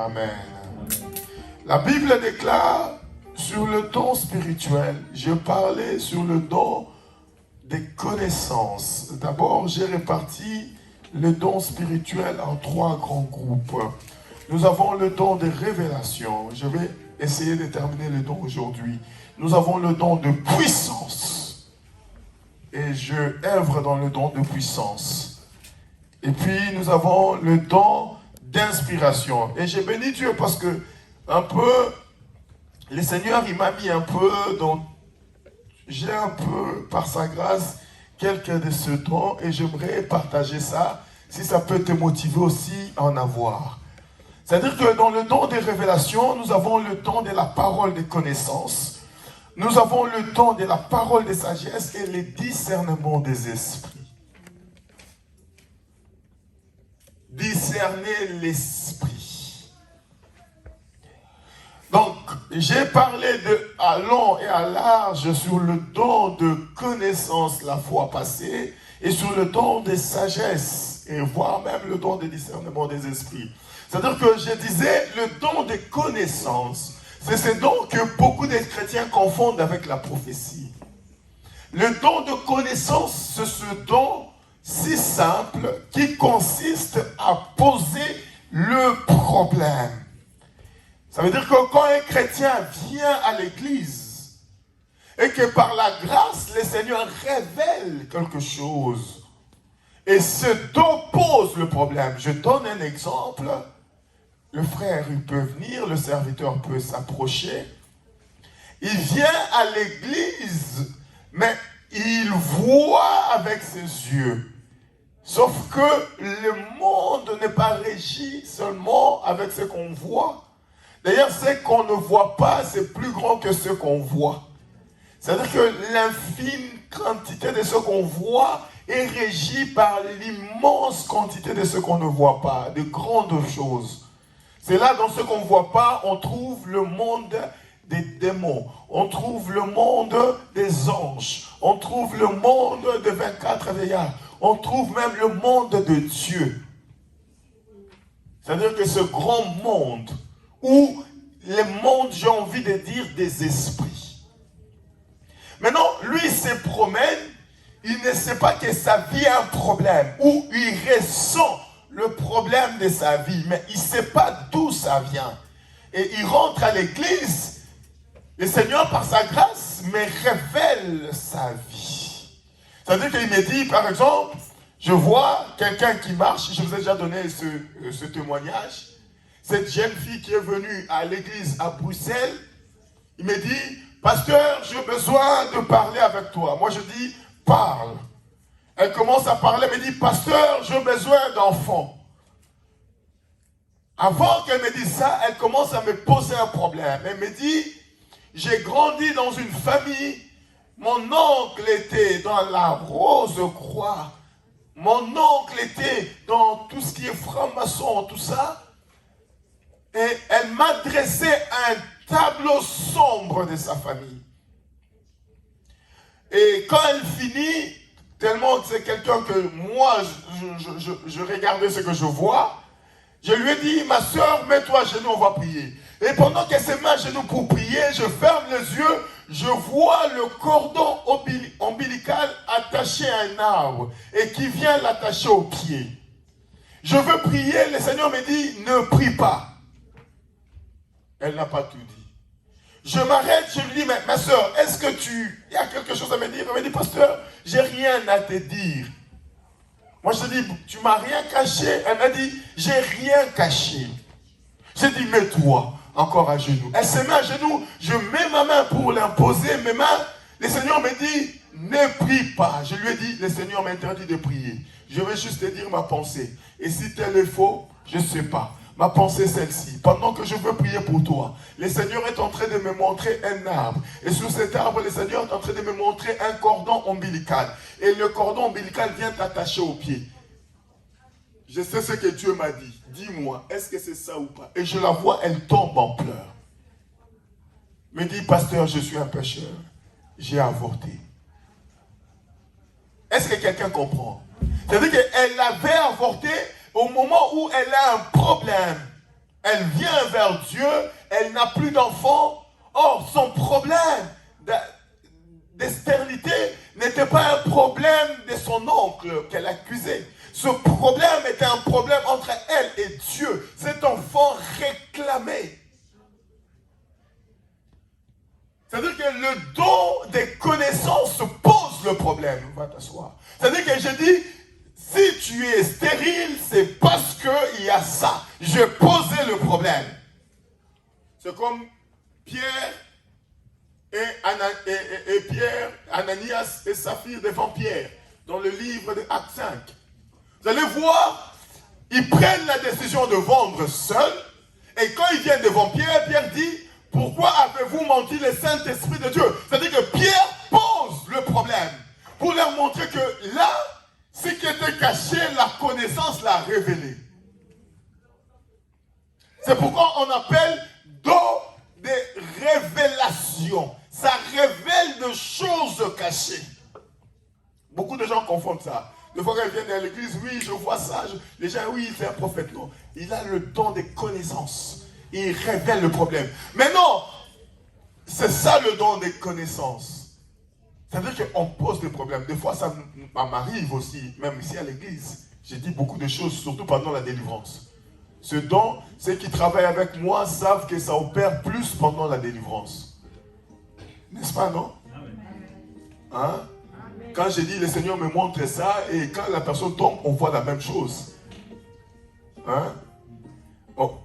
Amen. La Bible déclare sur le don spirituel, je parlais sur le don des connaissances. D'abord, j'ai réparti le don spirituel en 3 grands groupes. Nous avons le don de révélation. Je vais essayer de terminer le don aujourd'hui. Nous avons le don de puissance. Et je œuvre dans le don de puissance. Et puis, nous avons le don d'inspiration. Et j'ai béni Dieu parce que, un peu, le Seigneur, il m'a mis un peu dans... J'ai un peu, par sa grâce, quelques de ce don et j'aimerais partager ça, si ça peut te motiver aussi à en avoir. C'est-à-dire que dans le don des révélations, nous avons le don de la parole des connaissances, nous avons le don de la parole des sagesse et le discernement des esprits. Discerner l'esprit. Donc, j'ai parlé à long et à large sur le don de connaissance la fois passée et sur le don de sagesse et voire même le don de discernement des esprits. C'est-à-dire que je disais le don de connaissance, c'est ce don que beaucoup de chrétiens confondent avec la prophétie. Le don de connaissance, c'est ce don si simple qui consiste à poser le problème. Ça veut dire que quand un chrétien vient à l'église et que par la grâce, le Seigneur révèle quelque chose et ce don pose le problème. Je donne un exemple. Le frère, il peut venir, le serviteur peut s'approcher. Il vient à l'église, mais il voit avec ses yeux. Sauf que le monde n'est pas régi seulement avec ce qu'on voit. D'ailleurs, ce qu'on ne voit pas, c'est plus grand que ce qu'on voit. C'est-à-dire que l'infime quantité de ce qu'on voit est régie par l'immense quantité de ce qu'on ne voit pas, de grandes choses. C'est là, dans ce qu'on ne voit pas, on trouve le monde des démons, on trouve le monde des anges, on trouve le monde des 24 vieillards, on trouve même le monde de Dieu. C'est-à-dire que ce grand monde, ou le monde, j'ai envie de dire, des esprits. Maintenant, lui, il se promène, il ne sait pas que sa vie a un problème, ou il ressent le problème de sa vie, mais il ne sait pas d'où ça vient. Et il rentre à l'église, le Seigneur, par sa grâce, me révèle sa vie. C'est-à-dire qu'il me dit, par exemple, je vois quelqu'un qui marche, je vous ai déjà donné ce témoignage, cette jeune fille qui est venue à l'église à Bruxelles, il me dit, pasteur, j'ai besoin de parler avec toi. Moi je dis, parle. Elle commence à parler, elle me dit, pasteur, j'ai besoin d'enfants. Avant qu'elle me dise ça, elle commence à me poser un problème. Elle me dit, j'ai grandi dans une famille, mon oncle était dans la Rose Croix, mon oncle était dans tout ce qui est franc-maçon, tout ça. Et elle m'a dressé un tableau sombre de sa famille. Et quand elle finit, tellement que c'est quelqu'un que moi, je regardais ce que je vois, je lui ai dit, ma soeur, mets-toi à genoux, on va prier. Et pendant qu'elle se met à genoux pour prier, je ferme les yeux, je vois le cordon ombilical attaché à un arbre et qui vient l'attacher au pied. Je veux prier, le Seigneur me dit, ne prie pas. Elle n'a pas tout dit. Je m'arrête, je lui dis, mais ma soeur, est-ce que il y a quelque chose à me dire? Elle me dit, pasteur, j'ai rien à te dire. Moi je dis, tu m'as rien caché? Elle m'a dit, j'ai rien caché. J'ai dit, mets-toi encore à genoux. Elle se met à genoux, je mets ma main pour l'imposer, mes mains. Le Seigneur me dit, ne prie pas. Je lui ai dit, le Seigneur m'interdit de prier. Je vais juste te dire ma pensée. Et si tel est faux, je ne sais pas. Ma pensée est celle-ci. Pendant que je veux prier pour toi, le Seigneur est en train de me montrer un arbre. Et sur cet arbre, le Seigneur est en train de me montrer un cordon ombilical. Et le cordon ombilical vient t'attacher au pied. Je sais ce que Dieu m'a dit. Dis-moi, est-ce que c'est ça ou pas? Et je la vois, elle tombe en pleurs. Me dit, pasteur, je suis un pécheur. J'ai avorté. Est-ce que quelqu'un comprend? C'est-à-dire qu'elle avait avorté au moment où elle a un problème. Elle vient vers Dieu, elle n'a plus d'enfant. Or, son problème d'externité n'était pas un problème de son oncle qu'elle accusait. Ce problème était un problème entre elle et Dieu. Cet enfant réclamait. C'est-à-dire que le don des connaissances pose le problème. Va t'asseoir. C'est-à-dire que je dis, si tu es stérile, c'est parce qu'il y a ça. J'ai posé le problème. C'est comme Pierre et Pierre, Ananias et Saphir devant Pierre, dans le livre de Actes 5. Vous allez voir, ils prennent la décision de vendre seuls, et quand ils viennent devant Pierre, Pierre dit, pourquoi avez-vous menti le Saint-Esprit de Dieu? C'est-à-dire que Pierre pose le problème, pour leur montrer que là, ce qui était caché, la connaissance l'a révélé. C'est pourquoi on appelle don des révélations. Ça révèle des choses cachées. Beaucoup de gens confondent ça. Des fois, quand ils viennent à l'église, oui, je vois ça. Les gens, oui, c'est un prophète. Non, il a le don des connaissances. Il révèle le problème. Mais non, c'est ça le don des connaissances. C'est-à-dire qu'on pose des problèmes. Des fois, ça m'arrive aussi, même ici à l'église. J'ai dit beaucoup de choses, surtout pendant la délivrance. Ce don, ceux qui travaillent avec moi savent que ça opère plus pendant la délivrance. N'est-ce pas, non? Hein? Quand j'ai dit, le Seigneur me montre ça, et quand la personne tombe, on voit la même chose. Hein? Oh.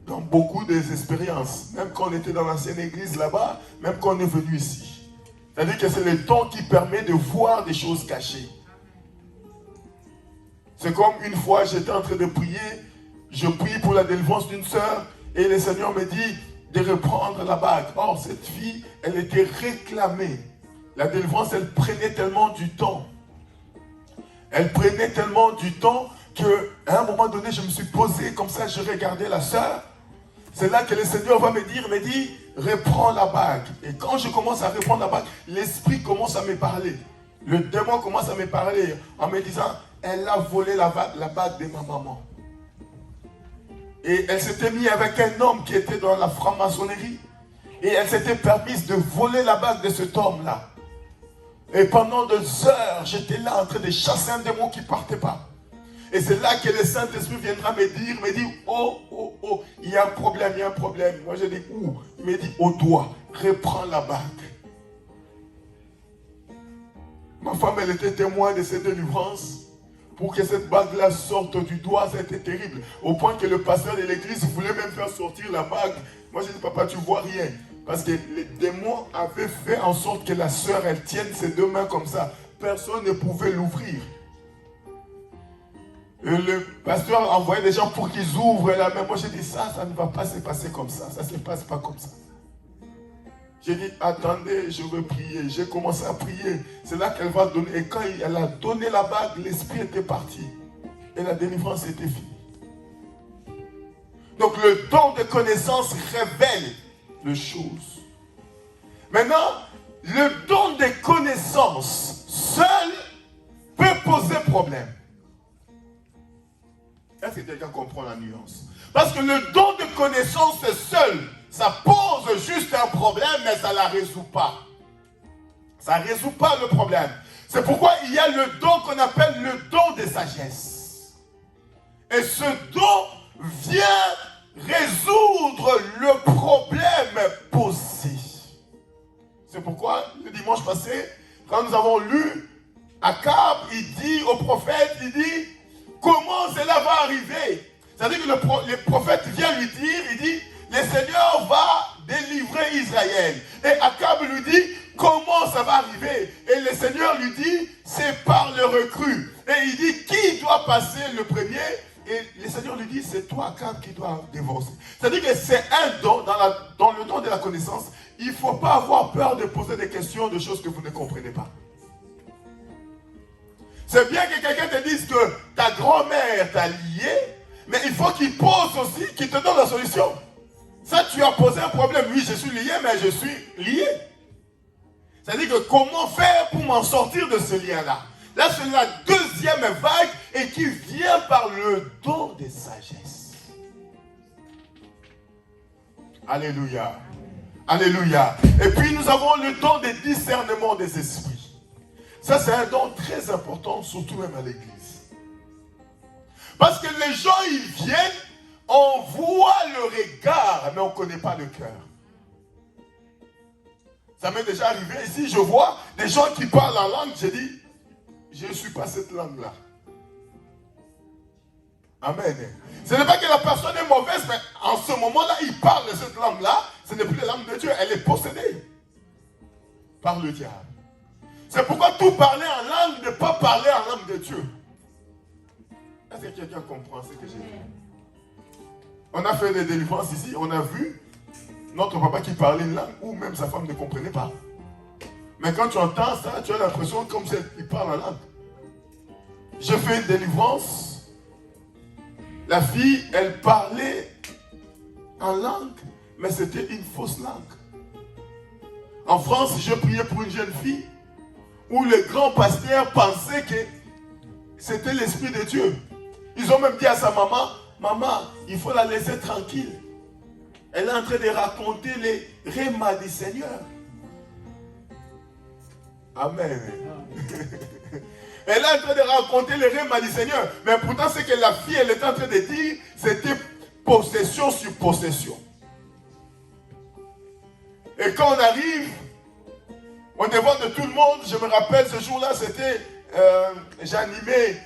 Dans beaucoup des expériences, même quand on était dans l'ancienne église là-bas, même quand on est venu ici. C'est-à-dire que c'est le don qui permet de voir des choses cachées. C'est comme une fois, j'étais en train de prier, je prie pour la délivrance d'une sœur, et le Seigneur me dit de reprendre la bague. Or, cette fille, elle était réclamée. La délivrance, elle prenait tellement du temps. Elle prenait tellement du temps qu'à un moment donné, je me suis posé comme ça, je regardais la sœur. C'est là que le Seigneur va me dit, reprends la bague. Et quand je commence à reprendre la bague, l'esprit commence à me parler. Le démon commence à me parler en me disant, elle a volé la bague de ma maman. Et elle s'était mise avec un homme qui était dans la franc-maçonnerie. Et elle s'était permise de voler la bague de cet homme-là. Et pendant 2 heures, j'étais là en train de chasser un démon qui ne partait pas. Et c'est là que le Saint-Esprit viendra me dire, oh, il y a un problème, il y a un problème. Moi je dis, où? Il me dit, au doigt, reprends la bague. Ma femme, elle était témoin de cette délivrance. Pour que cette bague-là sorte du doigt, c'était terrible. Au point que le pasteur de l'église voulait même faire sortir la bague. Moi je dis, papa, tu vois rien. Parce que les démons avaient fait en sorte que la sœur, elle tienne ses 2 mains comme ça. Personne ne pouvait l'ouvrir. Et le pasteur envoyait des gens pour qu'ils ouvrent la main. Moi j'ai dit, ça ne va pas se passer comme ça. Ça ne se passe pas comme ça. J'ai dit, attendez, je veux prier. J'ai commencé à prier. C'est là qu'elle va donner. Et quand elle a donné la bague, l'esprit était parti. Et la délivrance était finie. Donc le don de connaissance révèle les choses. Maintenant, le don de connaissance seul peut poser problème. Est-ce que quelqu'un comprend la nuance? Parce que le don de connaissance seul, ça pose juste un problème, mais ça ne la résout pas. Ça ne résout pas le problème. C'est pourquoi il y a le don qu'on appelle le don de sagesse. Et ce don vient résoudre le problème posé. C'est pourquoi, le dimanche passé, quand nous avons lu, Akab, il dit au prophète, il dit, comment cela va arriver? C'est-à-dire que le prophète vient lui dire, il dit, le Seigneur va délivrer Israël. Et Akab lui dit, comment ça va arriver? Et le Seigneur lui dit, c'est par le recrue. Et il dit, qui doit passer le premier? Et le Seigneur lui dit, c'est toi, Akab, qui dois dévancer. C'est-à-dire que c'est un don, dans le don de la connaissance, il ne faut pas avoir peur de poser des questions de choses que vous ne comprenez pas. C'est bien que quelqu'un te dise que ta grand-mère t'a lié, mais il faut qu'il pose aussi, qu'il te donne la solution. Ça, tu as posé un problème. Oui, je suis lié, mais je suis lié. C'est-à-dire que comment faire pour m'en sortir de ce lien-là? Là, c'est la deuxième vague et qui vient par le don de sagesse. Alléluia. Alléluia. Et puis nous avons le don de discernement des esprits. Ça, c'est un don très important, surtout même à l'église. Parce que les gens, ils viennent, on voit le regard, mais on ne connaît pas le cœur. Ça m'est déjà arrivé ici, je vois des gens qui parlent en langue, j'ai dit, je ne suis pas cette langue-là. Amen. Ce n'est pas que la personne est mauvaise, mais en ce moment-là, il parle de cette langue-là. Ce n'est plus la langue de Dieu, elle est possédée par le diable. C'est pourquoi tout parler en langue, ne pas parler en langue de Dieu. Est-ce que quelqu'un comprend ce que j'ai dit? On a fait des délivrances ici, on a vu notre papa qui parlait une langue où même sa femme ne comprenait pas. Mais quand tu entends ça, tu as l'impression comme s'il parle en langue. J'ai fait une délivrance. La fille, elle parlait en langue, mais c'était une fausse langue. En France, je priais pour une jeune fille où le grand pasteur pensait que c'était l'Esprit de Dieu. Ils ont même dit à sa maman, maman, il faut la laisser tranquille. Elle est en train de raconter les rémas du Seigneur. Amen. Elle est en train de raconter les rémas du Seigneur. Mais pourtant, ce que la fille, elle était en train de dire, c'était possession sur possession. Et quand on arrive, on devant de tout le monde, je me rappelle ce jour-là, c'était, j'animais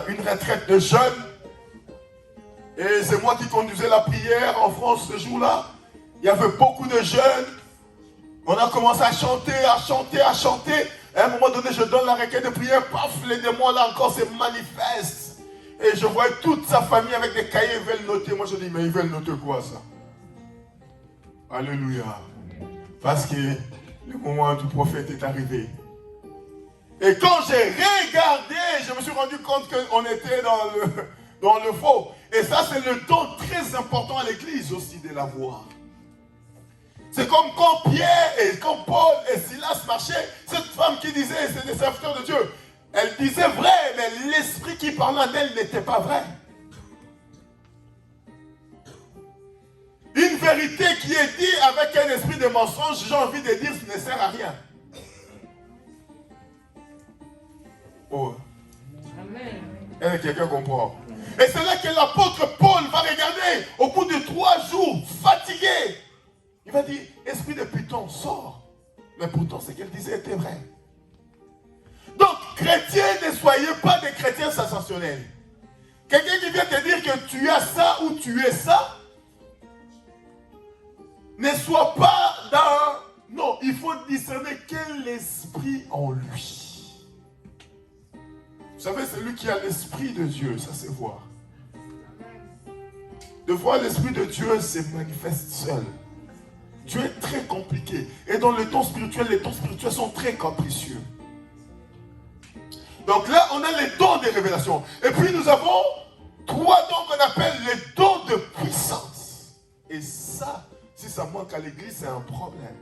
une retraite de jeunes. Et c'est moi qui conduisais la prière en France ce jour-là. Il y avait beaucoup de jeunes. On a commencé à chanter, à chanter, à chanter. À un moment donné, je donne la requête de prière. Paf, les démons là encore se manifestent. Et je vois toute sa famille avec des cahiers, ils veulent noter. Moi je dis, mais ils veulent noter quoi ça? Alléluia. Parce que le moment du prophète est arrivé. Et quand j'ai regardé, je me suis rendu compte qu'on était dans le faux. Et ça, c'est le don très important à l'église aussi de l'avoir. C'est comme quand Pierre et quand Paul et Silas marchaient, cette femme qui disait, c'est des serviteurs de Dieu. Elle disait vrai, mais l'esprit qui parlait en elle n'était pas vrai. Une vérité qui est dite avec un esprit de mensonge, j'ai envie de dire, ça ne sert à rien. Oh. Amen. Est-ce que quelqu'un comprend? Et c'est là que l'apôtre Paul va regarder, au bout de 3 jours, fatigué. Il va dire, esprit de Python, sors. Mais pourtant, ce qu'elle disait était vrai. Donc, chrétiens, ne soyez pas des chrétiens sensationnels. Quelqu'un qui vient te dire que tu as ça ou tu es ça, ne sois pas dans... Non, il faut discerner quel esprit en lui. Vous savez, c'est lui qui a l'esprit de Dieu, ça c'est voir. De voir l'esprit de Dieu se manifeste seul. Dieu est très compliqué. Et dans le don spirituel, les dons spirituels sont très capricieux. Donc là, on a les dons de révélation. Et puis nous avons 3 dons qu'on appelle les dons de puissance. Et ça, si ça manque à l'église, c'est un problème.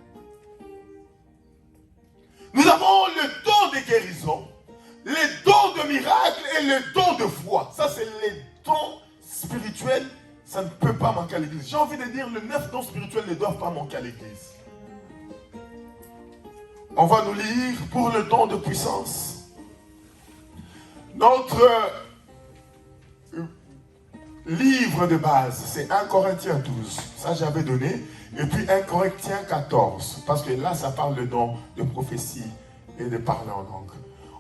Nous avons le don de guérison, les dons de miracle et le don de foi. Ça, c'est les dons spirituels. Ça ne peut pas manquer à l'église. J'ai envie de dire, les 9 dons spirituels ne doivent pas manquer à l'église. On va nous lire pour le don de puissance. Notre livre de base, c'est 1 Corinthiens 12. Ça, j'avais donné. Et puis 1 Corinthiens 14. Parce que là, ça parle de don de prophétie et de parler en langue.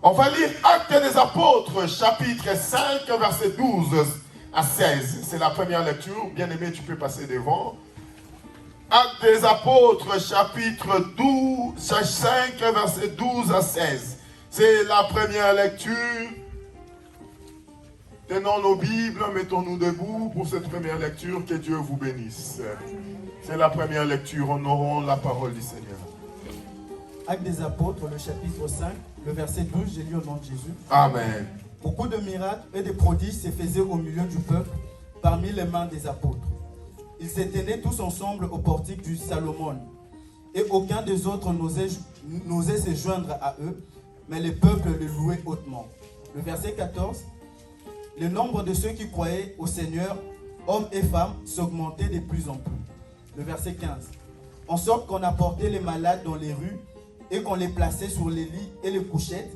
On va lire Actes des Apôtres, chapitre 5, verset 12 à 16. C'est la première lecture. Bien aimé, tu peux passer devant. Actes des Apôtres, chapitre 5, verset 12 à 16. C'est la première lecture. Tenons nos Bibles, mettons-nous debout pour cette première lecture. Que Dieu vous bénisse. C'est la première lecture. Honorons la parole du Seigneur. Actes des Apôtres, le chapitre 5, le verset 12, j'ai lu au nom de Jésus. Amen. Beaucoup de miracles et de prodiges se faisaient au milieu du peuple, parmi les mains des apôtres. Ils se tenaient tous ensemble au portique du Salomon, et aucun des autres n'osait se joindre à eux, mais le peuple le louait hautement. Le verset 14, le nombre de ceux qui croyaient au Seigneur hommes et femmes, s'augmentait de plus en plus. Le verset 15. En sorte qu'on apportait les malades dans les rues et qu'on les plaçait sur les lits et les couchettes,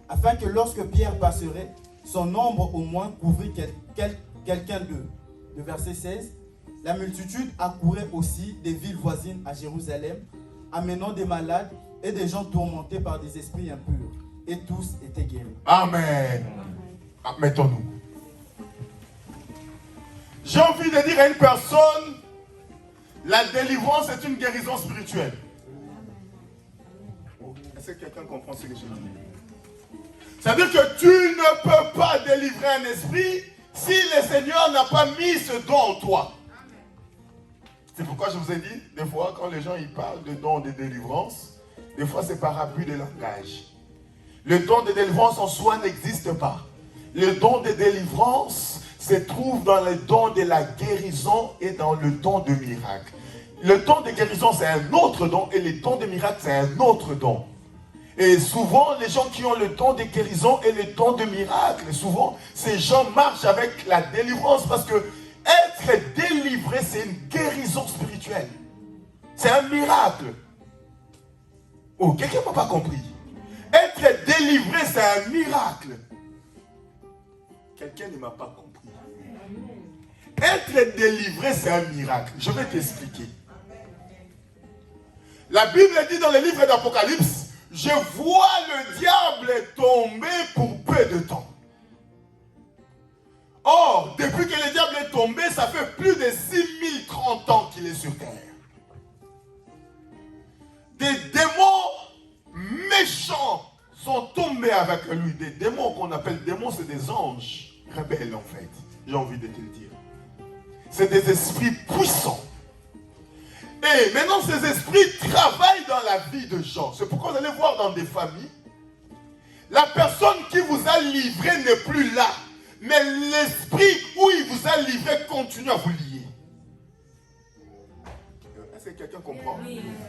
afin que lorsque Pierre passerait, son ombre au moins couvrit quelqu'un d'eux. Le verset 16. La multitude accourait aussi des villes voisines à Jérusalem, amenant des malades et des gens tourmentés par des esprits impurs. Et tous étaient guéris. Amen. Mettons-nous. J'ai envie de dire à une personne, la délivrance est une guérison spirituelle. Est-ce que quelqu'un comprend ce que je dis? C'est-à-dire que tu ne peux pas délivrer un esprit si le Seigneur n'a pas mis ce don en toi. C'est pourquoi je vous ai dit, des fois, quand les gens ils parlent de don de délivrance, des fois c'est par abus de langage. Le don de délivrance en soi n'existe pas. Le don de délivrance se trouve dans le don de la guérison et dans le don de miracle. Le don de guérison, c'est un autre don et le don de miracle, c'est un autre don. Et souvent, les gens qui ont le don de guérison et le don de miracle, souvent, ces gens marchent avec la délivrance parce que être délivré, c'est une guérison spirituelle. C'est un miracle. Oh, quelqu'un n'a pas compris. Être délivré, c'est un miracle. Quelqu'un ne m'a pas compris. Être délivré, c'est un miracle. Je vais t'expliquer. La Bible dit dans le livre d'Apocalypse, je vois le diable tomber pour peu de temps. Or, depuis que le diable est tombé, ça fait plus de 6030 ans qu'il est sur terre. Des démons méchants sont tombés avec lui. Des démons qu'on appelle démons, c'est des anges rebelles en fait. J'ai envie de te le dire. C'est des esprits puissants. Et maintenant, ces esprits travaillent dans la vie de gens. C'est pourquoi vous allez voir dans des familles, la personne qui vous a livré n'est plus là. Mais l'esprit où il vous a livré continue à vous lier. Est-ce que quelqu'un comprend?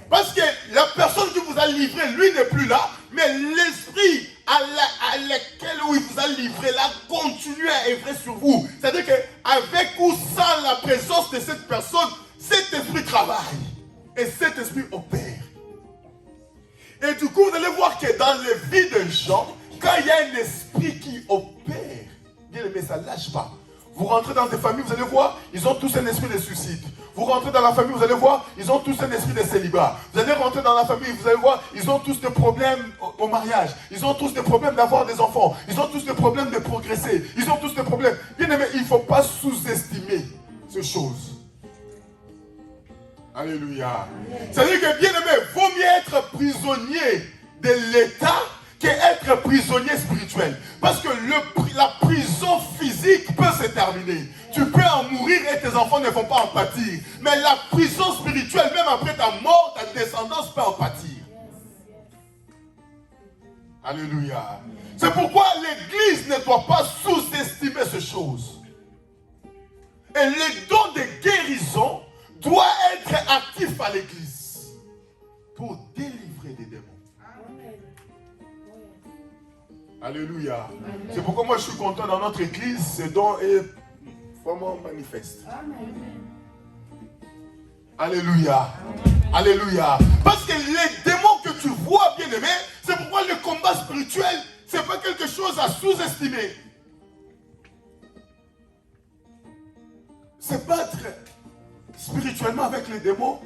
Parce que la personne qui vous a livré, lui n'est plus là. Mais l'esprit à lequel il vous a livré là continue à œuvrer sur vous. C'est-à-dire qu'avec ou sans la présence de cette personne, cet esprit travaille. Et cet esprit opère. Et du coup, vous allez voir que dans les vies des gens, quand il y a un esprit qui opère, bien aimé, ça ne lâche pas. Vous rentrez dans des familles, vous allez voir, ils ont tous un esprit de suicide. Vous rentrez dans la famille, vous allez voir, ils ont tous un esprit de célibat. Vous allez rentrer dans la famille, vous allez voir, ils ont tous des problèmes au mariage. Ils ont tous des problèmes d'avoir des enfants. Ils ont tous des problèmes de progresser. Ils ont tous des problèmes. Bien aimé, il ne faut pas sous-estimer ces choses. Alléluia. C'est-à-dire que, bien aimé, il vaut mieux être prisonnier de l'État qu'être prisonnier spirituel. Parce que la prison physique peut se terminer. Tu peux en mourir et tes enfants ne vont pas en pâtir. Mais la prison spirituelle, même après ta mort, ta descendance peut en pâtir. Alléluia. C'est pourquoi l'Église ne doit pas sous-estimer ces choses. Et le don de guérison doit être actif à l'Église pour délivrer des démons. Alléluia. C'est pourquoi moi je suis content dans notre Église, ce don est vraiment manifeste. Alléluia. Alléluia. Parce que les démons que tu vois, bien aimé, c'est pourquoi le combat spirituel, c'est pas quelque chose à sous-estimer. C'est battre spirituellement avec les démons.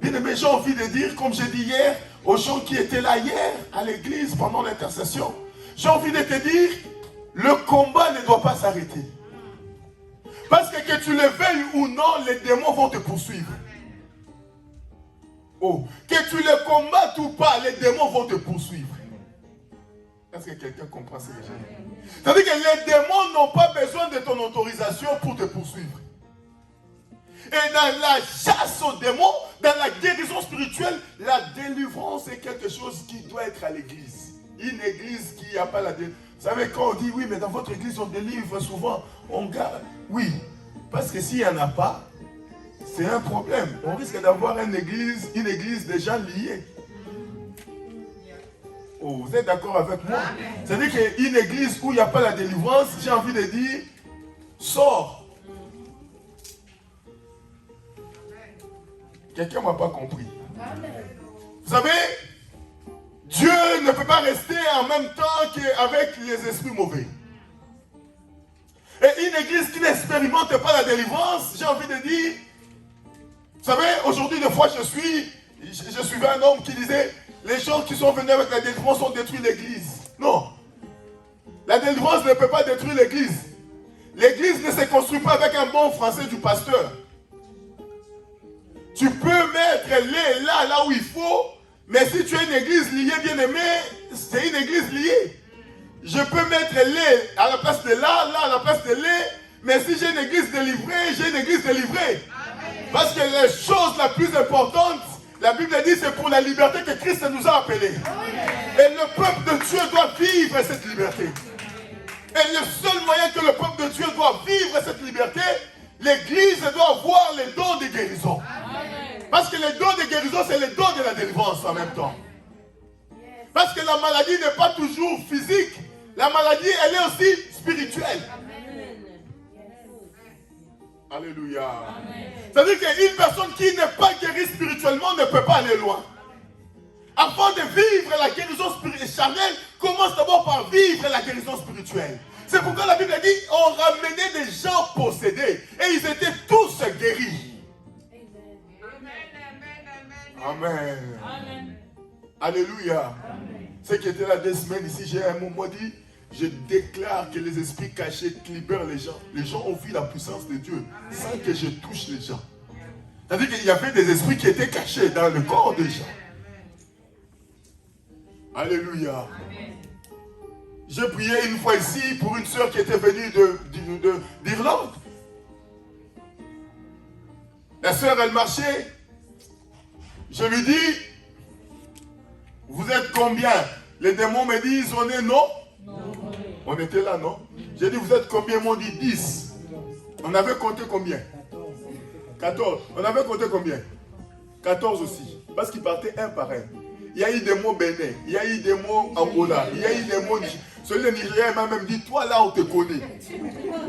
Bien aimé, j'ai envie de dire, comme j'ai dit hier, aux gens qui étaient là hier à l'église pendant l'intercession, j'ai envie de te dire, le combat ne doit pas s'arrêter. Parce que tu le veuilles ou non, les démons vont te poursuivre. Oh, que tu le combattes ou pas, les démons vont te poursuivre. Est-ce que quelqu'un comprend ce que j'ai dit? C'est-à-dire que les démons n'ont pas besoin de ton autorisation pour te poursuivre. Et dans la chasse aux démons, dans la guérison spirituelle, la délivrance est quelque chose qui doit être à l'église. Une église qui n'a pas la délivrance. Vous savez, quand on dit oui, mais dans votre église on délivre souvent, on garde. Oui, parce que s'il n'y en a pas, c'est un problème. On risque d'avoir une église déjà liée. Oh, vous êtes d'accord avec moi? C'est-à-dire qu'une église où il n'y a pas la délivrance, j'ai envie de dire, sors. Quelqu'un ne m'a pas compris. Vous savez, Dieu ne peut pas rester en même temps qu'avec les esprits mauvais. Et une église qui n'expérimente pas la délivrance, j'ai envie de dire, vous savez, aujourd'hui, des fois, je suivais un homme qui disait, les gens qui sont venus avec la délivrance ont détruit l'église. Non. La délivrance ne peut pas détruire l'église. L'église ne se construit pas avec un bon français du pasteur. Tu peux mettre les là où il faut, mais si tu as une église liée, bien aimé, c'est une église liée. Je peux mettre les à la place de là à la place de les, mais si j'ai une église délivrée, j'ai une église délivrée. Parce que les choses la plus importante, la Bible dit, c'est pour la liberté que Christ nous a appelés. Et le peuple de Dieu doit vivre cette liberté. Et le seul moyen que le peuple de Dieu doit vivre cette liberté, l'église doit avoir les dons de guérison. Parce que les dons de guérison, c'est les dons de la délivrance en même temps. Parce que la maladie n'est pas toujours physique. La maladie, elle est aussi spirituelle. Alléluia. C'est-à-dire qu'une personne qui n'est pas guérie spirituellement ne peut pas aller loin. Avant de vivre la guérison charnelle, commence d'abord par vivre la guérison spirituelle. C'est pourquoi la Bible dit, on ramenait des gens possédés et ils étaient tous guéris. Amen. Amen. Alléluia. Ceux qui étaient là 2 semaines ici, j'ai un moment dit, je déclare que les esprits cachés libèrent les gens. Les gens ont vu la puissance de Dieu sans que je touche les gens. C'est-à-dire qu'il y avait des esprits qui étaient cachés dans le corps des gens. Alléluia. J'ai prié une fois ici pour une soeur qui était venue d'Irlande. La soeur, elle marchait. Je lui dis, vous êtes combien? Les démons me disent, on est non? On était là, non? J'ai dit, vous êtes combien? Ils m'ont dit 10. On avait compté combien? 14. On avait compté combien? 14 aussi. Parce qu'ils partaient un par un. Il y a eu des mots Bénin, il y a eu des mots Angola, il y a eu des mots Nigeria. Celui de Nigeria m'a même dit, toi là on te connaît.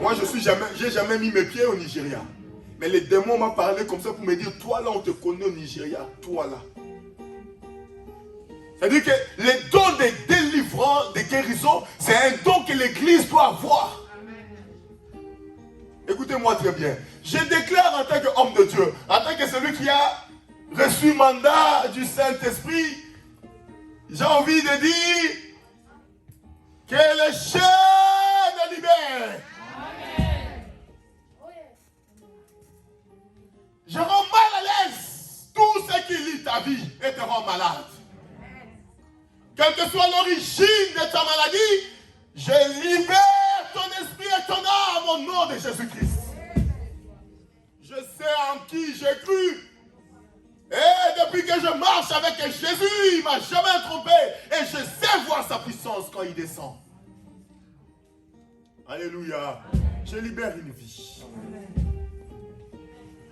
Moi j'ai jamais mis mes pieds au Nigeria. Mais les démons m'ont parlé comme ça pour me dire, toi là on te connaît au Nigeria, toi là. C'est-à-dire que les dons de délivrance, de guérison, c'est un don que l'église doit avoir. Écoutez-moi très bien. Je déclare en tant qu'homme de Dieu, en tant que celui qui a reçu mandat du Saint-Esprit, j'ai envie de dire que les chaînes libèrent. Je rends mal à l'aise tout ce qui lie ta vie et te rend malade. Quelle que soit l'origine de ta maladie, je libère ton esprit et ton âme au nom de Jésus-Christ. Je sais en qui j'ai cru. Et depuis que je marche avec Jésus, il ne m'a jamais trompé. Et je sais voir sa puissance quand il descend. Alléluia. Je libère une vie.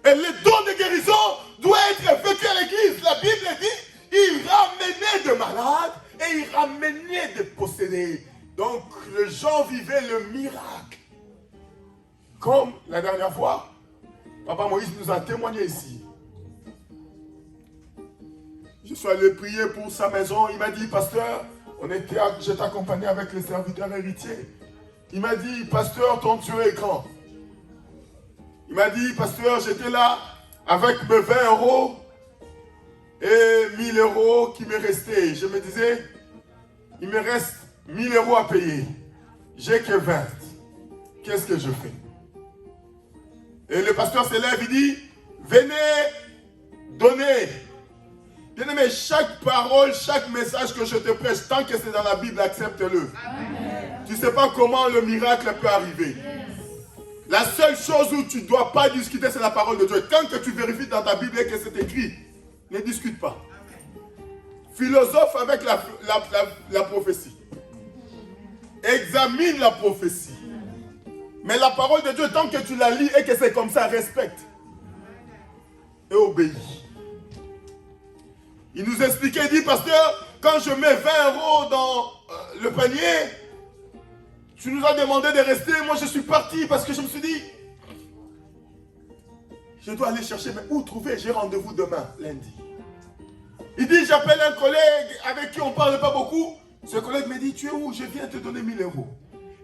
Et le don de guérison doit être vécu à l'église. La Bible dit, il ramenait de malades et il ramenait de possédés. Donc les gens vivaient le miracle. Comme la dernière fois, Papa Moïse nous a témoigné ici. Je suis allé prier pour sa maison. Il m'a dit, pasteur, j'étais accompagné avec les serviteurs héritiers. Il m'a dit, pasteur, ton Dieu est grand. Il m'a dit, pasteur, j'étais là avec mes 20 € et 1000 € qui me restaient. Je me disais, il me reste 1000 € à payer. J'ai que 20. Qu'est-ce que je fais? Et le pasteur se lève, il dit, venez donner. Bien aimé, chaque parole, chaque message que je te prêche, tant que c'est dans la Bible, accepte-le. Tu ne sais pas comment le miracle peut arriver. La seule chose où tu ne dois pas discuter, c'est la parole de Dieu. Tant que tu vérifies dans ta Bible que c'est écrit, ne discute pas. Philosophe avec la prophétie. Examine la prophétie. Mais la parole de Dieu, tant que tu la lis et que c'est comme ça, respecte. Et obéis. Il nous expliquait, il dit, pasteur, quand je mets 20 € dans le panier, tu nous as demandé de rester, moi je suis parti parce que je me suis dit, je dois aller chercher, mais où trouver? J'ai rendez-vous demain, lundi. Il dit, j'appelle un collègue avec qui on ne parle pas beaucoup. Ce collègue me dit, tu es où? Je viens te donner 1000 euros.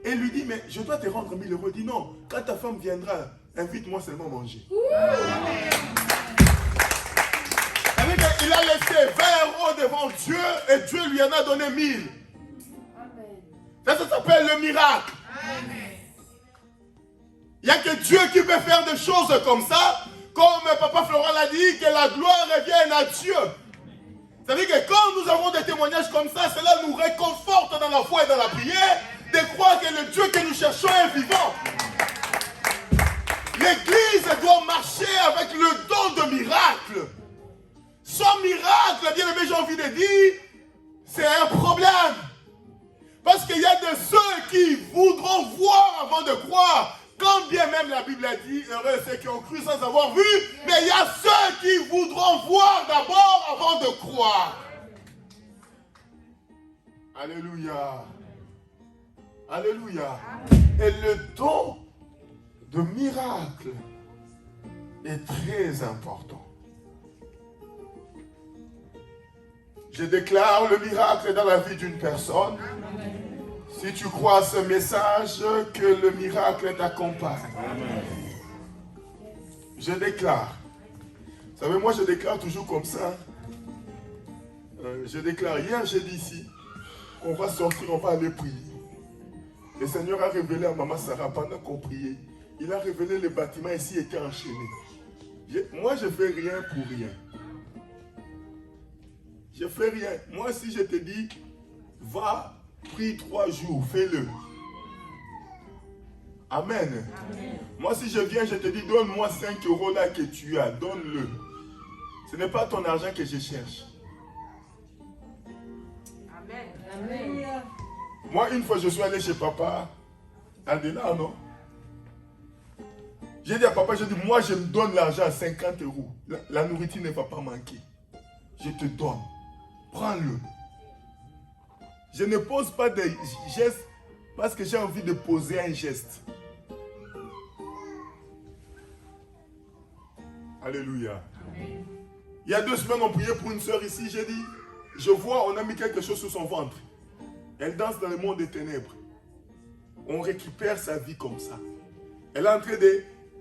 Et il lui dit, mais je dois te rendre 1000 euros. Il dit, non, quand ta femme viendra, invite-moi seulement manger. Il a laissé 20 euros devant Dieu et Dieu lui en a donné 1000. Ça s'appelle le miracle. Il n'y a que Dieu qui peut faire des choses comme ça. Comme Papa Florent l'a dit, que la gloire revienne à Dieu. Ça veut dire que quand nous avons des témoignages comme ça, cela nous réconforte dans la foi et dans la prière, de croire que le Dieu que nous cherchons est vivant. L'église doit marcher avec le don de miracle. Sans miracle, bien aimé, j'ai envie de dire, c'est un problème. Parce qu'il y a de ceux qui voudront voir avant de croire. Quand bien même la Bible a dit, heureux ceux qui ont cru sans avoir vu, mais il y a ceux qui voudront voir d'abord avant de croire. Alléluia. Alléluia. Et le don de miracle est très important. Je déclare le miracle dans la vie d'une personne. Si tu crois à ce message, que le miracle t'accompagne. Je déclare. Vous savez, moi je déclare toujours comme ça. Je déclare, hier j'ai dit ici, on va sortir, on va aller prier. Le Seigneur a révélé à Maman Sarah pendant qu'on priait. Il a révélé les bâtiments ici étaient enchaînés. Moi je ne fais rien pour rien. Je ne fais rien. Moi si je te dis, va, prie 3 jours, fais-le. Amen. Amen. Moi si je viens, je te dis, donne-moi 5 euros là que tu as, donne-le. Ce n'est pas ton argent que je cherche. Amen. Amen. Moi une fois je suis allé chez papa, Adela, non? J'ai dit à papa, j'ai dit, moi je me donne l'argent à 50 euros. La nourriture ne va pas manquer. Je te donne. Prends-le. Je ne pose pas de gestes parce que j'ai envie de poser un geste. Alléluia. Amen. Il y a 2 semaines, on priait pour une soeur ici. J'ai dit, je vois, on a mis quelque chose sur son ventre. Elle danse dans le monde des ténèbres. On récupère sa vie comme ça. Elle est en train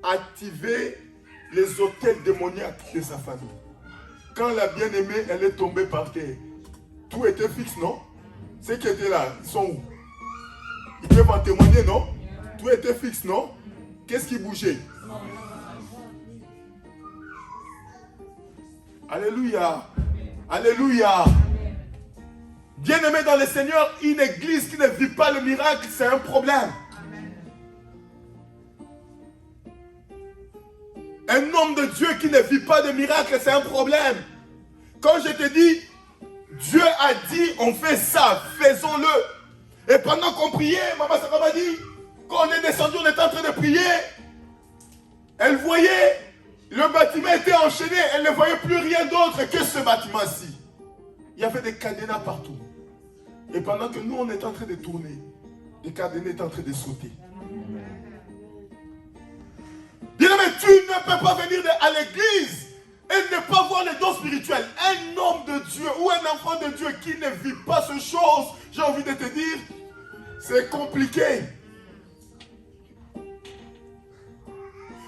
d'activer les hôtels démoniaques de sa famille. Quand la bien-aimée, elle est tombée par terre, tout était fixe, non? Ceux qui étaient là, ils sont où? Ils peuvent en témoigner, non? Tout était fixe, non? Qu'est-ce qui bougeait? Alléluia. Alléluia. Bien-aimé dans le Seigneur, une église qui ne vit pas le miracle, c'est un problème. Un homme de Dieu qui ne vit pas de miracle, c'est un problème. Quand je te dis, Dieu a dit, on fait ça, faisons-le. Et pendant qu'on priait, Maman Sarah m'a dit, quand on est descendu, on était en train de prier. Elle voyait, le bâtiment était enchaîné, elle ne voyait plus rien d'autre que ce bâtiment-ci. Il y avait des cadenas partout. Et pendant que nous, on est en train de tourner, les cadenas étaient en train de sauter. Bien-aimé, tu ne peux pas venir à l'église et ne pas voir les dons spirituels. Un homme de Dieu ou un enfant de Dieu qui ne vit pas ces choses, j'ai envie de te dire, c'est compliqué.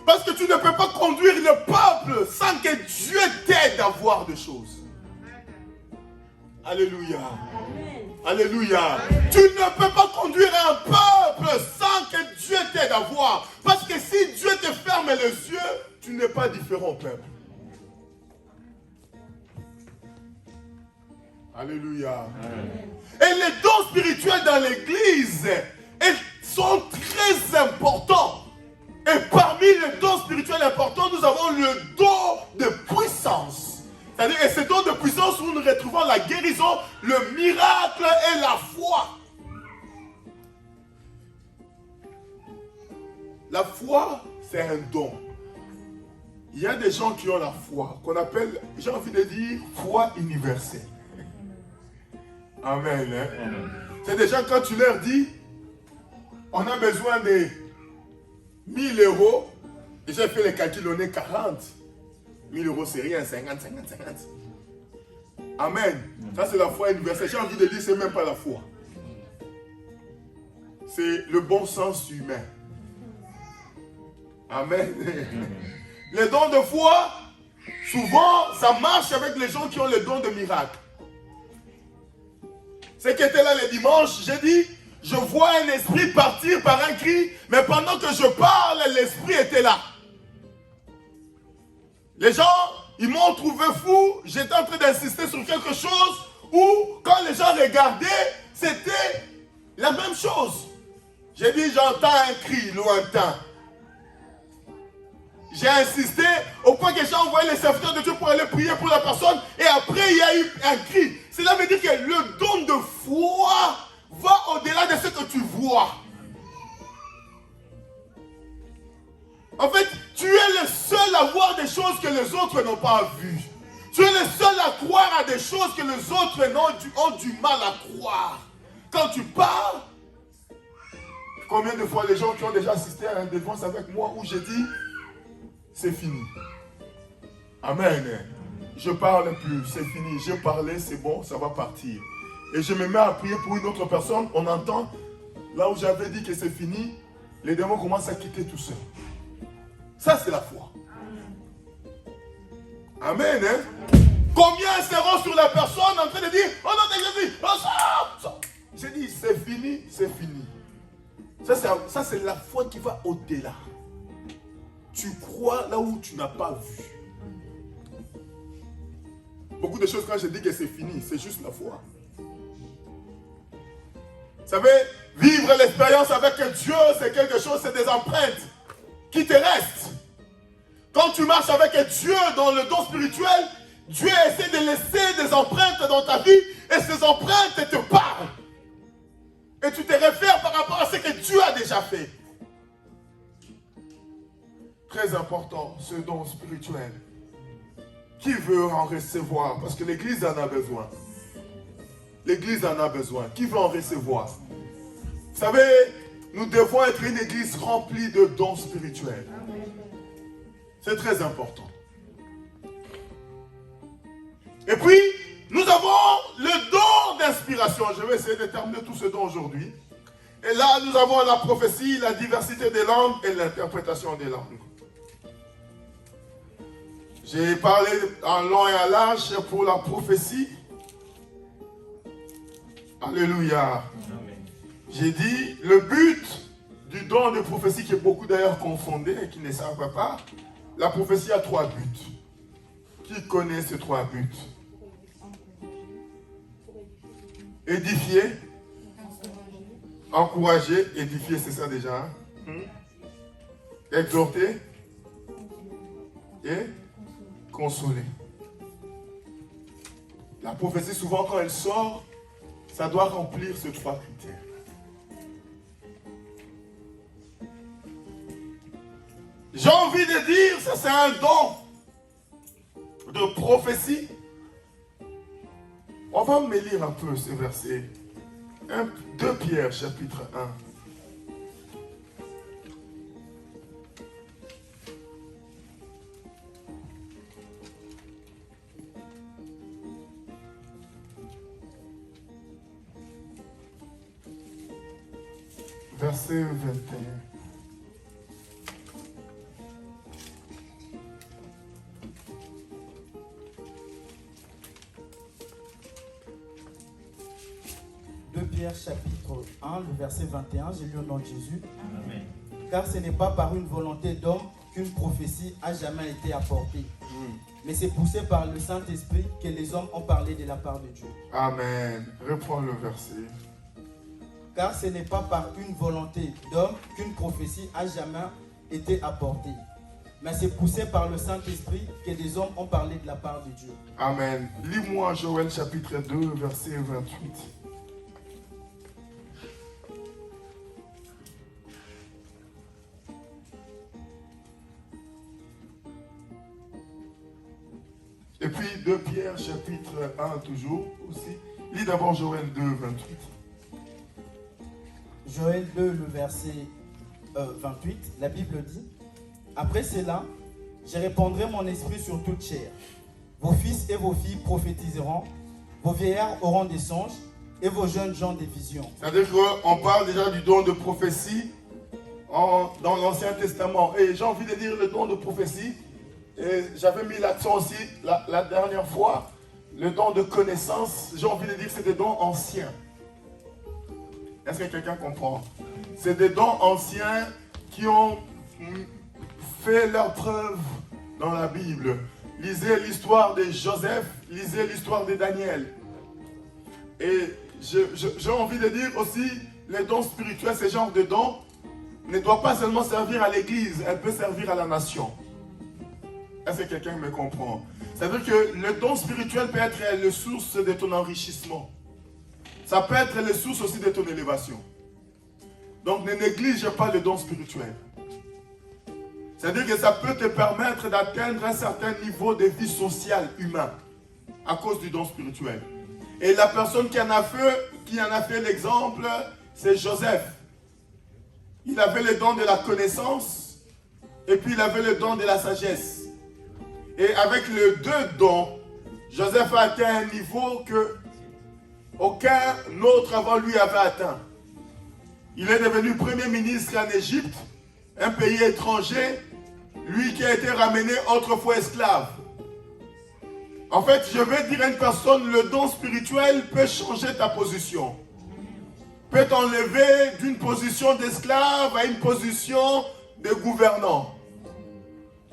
Parce que tu ne peux pas conduire le peuple sans que Dieu t'aide à voir des choses. Alléluia. Alléluia. Tu ne peux pas conduire un peuple sans que Dieu t'aide à voir. Parce que si Dieu te ferme les yeux, tu n'es pas différent au peuple. Alléluia. Amen. Et les dons spirituels dans l'église sont très importants. Et parmi les dons spirituels importants, nous avons le don de puissance. C'est-à-dire, et ce don de puissance où nous retrouvons la guérison, le miracle et la foi. La foi, c'est un don. Il y a des gens qui ont la foi, qu'on appelle, j'ai envie de dire, foi universelle. Amen. Hein? C'est des gens, quand tu leur dis, on a besoin de 1000 euros, Et j'ai fait les calculs, on est 40. 1000 euros, c'est rien, 50. Amen. Ça, c'est la foi universelle. J'ai envie de dire, c'est même pas la foi. C'est le bon sens humain. Amen. Les dons de foi, souvent, ça marche avec les gens qui ont les dons de miracle. C'est qui était là les dimanches, j'ai dit, je vois un esprit partir par un cri, mais pendant que je parle, l'esprit était là. Les gens, ils m'ont trouvé fou, j'étais en train d'insister sur quelque chose où, quand les gens regardaient, c'était la même chose. J'ai dit, j'entends un cri lointain. J'ai insisté au point que j'ai envoyé les serviteurs de Dieu pour aller prier pour la personne et après il y a eu un cri. Cela veut dire que le don de foi va au-delà de ce que tu vois. En fait, tu es le seul à voir des choses que les autres n'ont pas vues. Tu es le seul à croire à des choses que les autres ont du mal à croire. Quand tu parles, combien de fois les gens qui ont déjà assisté à une défense avec moi où j'ai dit, c'est fini. Amen. Je parle plus, c'est fini. J'ai parlé, c'est bon, ça va partir. Et je me mets à prier pour une autre personne, on entend, là où j'avais dit que c'est fini, les démons commencent à quitter tout seul. Ça, c'est la foi. Amen. Combien seront sur la personne en train de dire, oh non, Jésus, oh, ça. J'ai dit, c'est fini, c'est fini. Ça, c'est la foi qui va au-delà. Tu crois là où tu n'as pas vu. Beaucoup de choses, quand je dis que c'est fini, c'est juste la foi. Vous savez, vivre l'expérience avec Dieu, c'est quelque chose, c'est des empreintes qui te restent. Quand tu marches avec Dieu dans le don spirituel, Dieu essaie de laisser des empreintes dans ta vie et ces empreintes te parlent. Et tu te réfères par rapport à ce que Dieu a déjà fait. Très important, ce don spirituel. Qui veut en recevoir? Parce que l'Église en a besoin. L'Église en a besoin. Qui veut en recevoir? Vous savez, nous devons être une Église remplie de dons spirituels. C'est très important. Et puis, nous avons le don d'inspiration. Je vais essayer de terminer tout ce don aujourd'hui. Et là, nous avons la prophétie, la diversité des langues et l'interprétation des langues. J'ai parlé en long et en large pour la prophétie. Alléluia. J'ai dit, le but du don de prophétie, qui est beaucoup d'ailleurs confondé et qui ne savent pas, la prophétie a 3 buts. Qui connaît ces 3 buts? Édifier, encourager, édifier, c'est ça déjà. Exhorter et consoler. La prophétie, souvent quand elle sort, ça doit remplir ces 3 critères. J'ai envie de dire, ça c'est un don de prophétie. On va me lire un peu ce verset. 2 Pierre, chapitre 1. Verset 21. Pierre chapitre 1, le verset 21, j'ai lu au nom de Jésus. Amen. Car ce n'est pas par une volonté d'homme qu'une prophétie a jamais été apportée, mais c'est poussé par le Saint-Esprit que les hommes ont parlé de la part de Dieu. Amen. Reprends le verset. Car ce n'est pas par une volonté d'homme qu'une prophétie a jamais été apportée, mais c'est poussé par le Saint-Esprit que les hommes ont parlé de la part de Dieu. Amen. Lis-moi Joël chapitre 2, verset 28. Et puis 2 Pierre chapitre 1 toujours aussi. Lis d'abord Joël 2, 28. Joël 2, le verset 28, la Bible dit: Après cela, je répandrai mon esprit sur toute chair. Vos fils et vos filles prophétiseront, vos vieillards auront des songes, et vos jeunes gens des visions. C'est-à-dire qu'on parle déjà du don de prophétie dans l'Ancien Testament. Et j'ai envie de dire le don de prophétie. Et j'avais mis l'accent aussi la dernière fois. Le don de connaissance, j'ai envie de dire que c'est des dons anciens. Est-ce que quelqu'un comprend? C'est des dons anciens qui ont fait leur preuve dans la Bible. Lisez l'histoire de Joseph, lisez l'histoire de Daniel. Et j'ai envie de dire aussi, les dons spirituels, ce genre de dons, ne doivent pas seulement servir à l'église, elle peut servir à la nation. Est-ce que quelqu'un me comprend? C'est-à-dire que le don spirituel peut être la source de ton enrichissement. Ça peut être la source aussi de ton élévation. Donc ne néglige pas le don spirituel. C'est-à-dire que ça peut te permettre d'atteindre un certain niveau de vie sociale humaine à cause du don spirituel. Et la personne qui en a fait l'exemple, c'est Joseph. Il avait le don de la connaissance et puis il avait le don de la sagesse. Et avec les deux dons, Joseph a atteint un niveau que aucun autre avant lui avait atteint. Il est devenu premier ministre en Égypte, un pays étranger, lui qui a été ramené autrefois esclave. En fait, je vais dire à une personne, le don spirituel peut changer ta position. Peut t'enlever d'une position d'esclave à une position de gouvernant.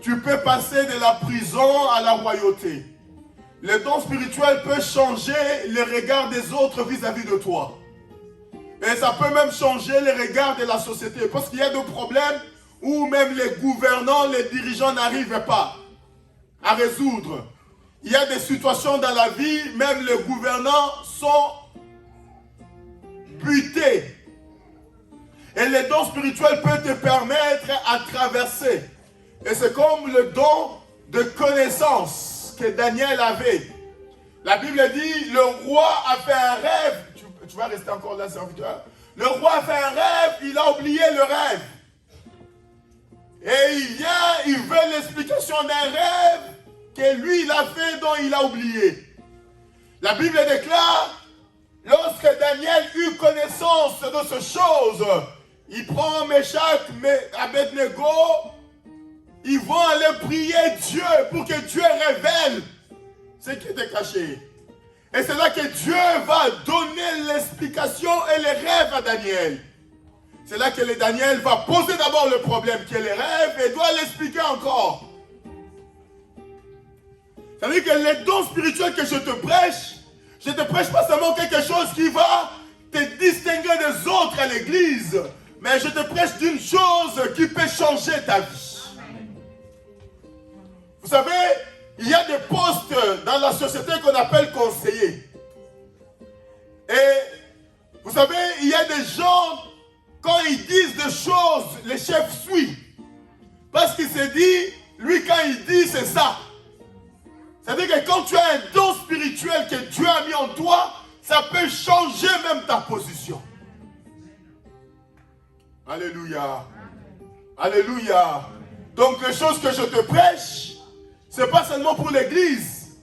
Tu peux passer de la prison à la royauté. Le don spirituel peut changer les regards des autres vis-à-vis de toi. Et ça peut même changer les regards de la société. Parce qu'il y a des problèmes où même les gouvernants, les dirigeants n'arrivent pas à résoudre. Il y a des situations dans la vie, même les gouvernants sont butés. Et le don spirituel peut te permettre à traverser. Et c'est comme le don de connaissance que Daniel avait. La Bible dit, le roi a fait un rêve. Tu vas rester encore là, serviteur. Le roi a fait un rêve, il a oublié le rêve. Et il vient, il veut l'explication d'un rêve que lui, il a fait, dont il a oublié. La Bible déclare, lorsque Daniel eut connaissance de ces choses, il prend Meshach, Abednego, ils vont aller prier Dieu pour que Dieu révèle ce qui était caché. Et c'est là que Dieu va donner l'explication et les rêves à Daniel. C'est là que Daniel va poser d'abord le problème qui est les rêves et doit l'expliquer encore. C'est-à-dire que les dons spirituels que je te prêche pas seulement quelque chose qui va te distinguer des autres à l'église, mais je te prêche d'une chose qui peut changer ta vie. Vous savez, il y a des postes dans la société qu'on appelle conseillers. Et vous savez, il y a des gens, quand ils disent des choses, le chef suit. Parce qu'il s'est dit, lui quand il dit, c'est ça. C'est-à-dire que quand tu as un don spirituel que Dieu a mis en toi, ça peut changer même ta position. Alléluia. Alléluia. Donc les choses que je te prêche, ce n'est pas seulement pour l'église.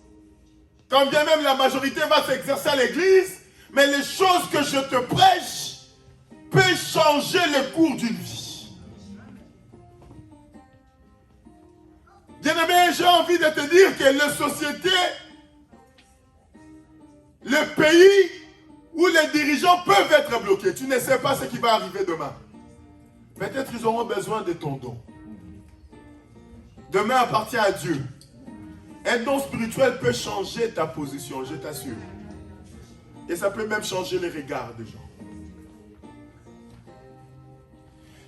Quand bien même la majorité va s'exercer à l'église, mais les choses que je te prêche peuvent changer le cours d'une vie. Bien-aimé, j'ai envie de te dire que les sociétés, les pays où les dirigeants peuvent être bloqués, tu ne sais pas ce qui va arriver demain. Peut-être ils auront besoin de ton don. Demain appartient à Dieu. Un don spirituel peut changer ta position, je t'assure. Et ça peut même changer les regards des gens.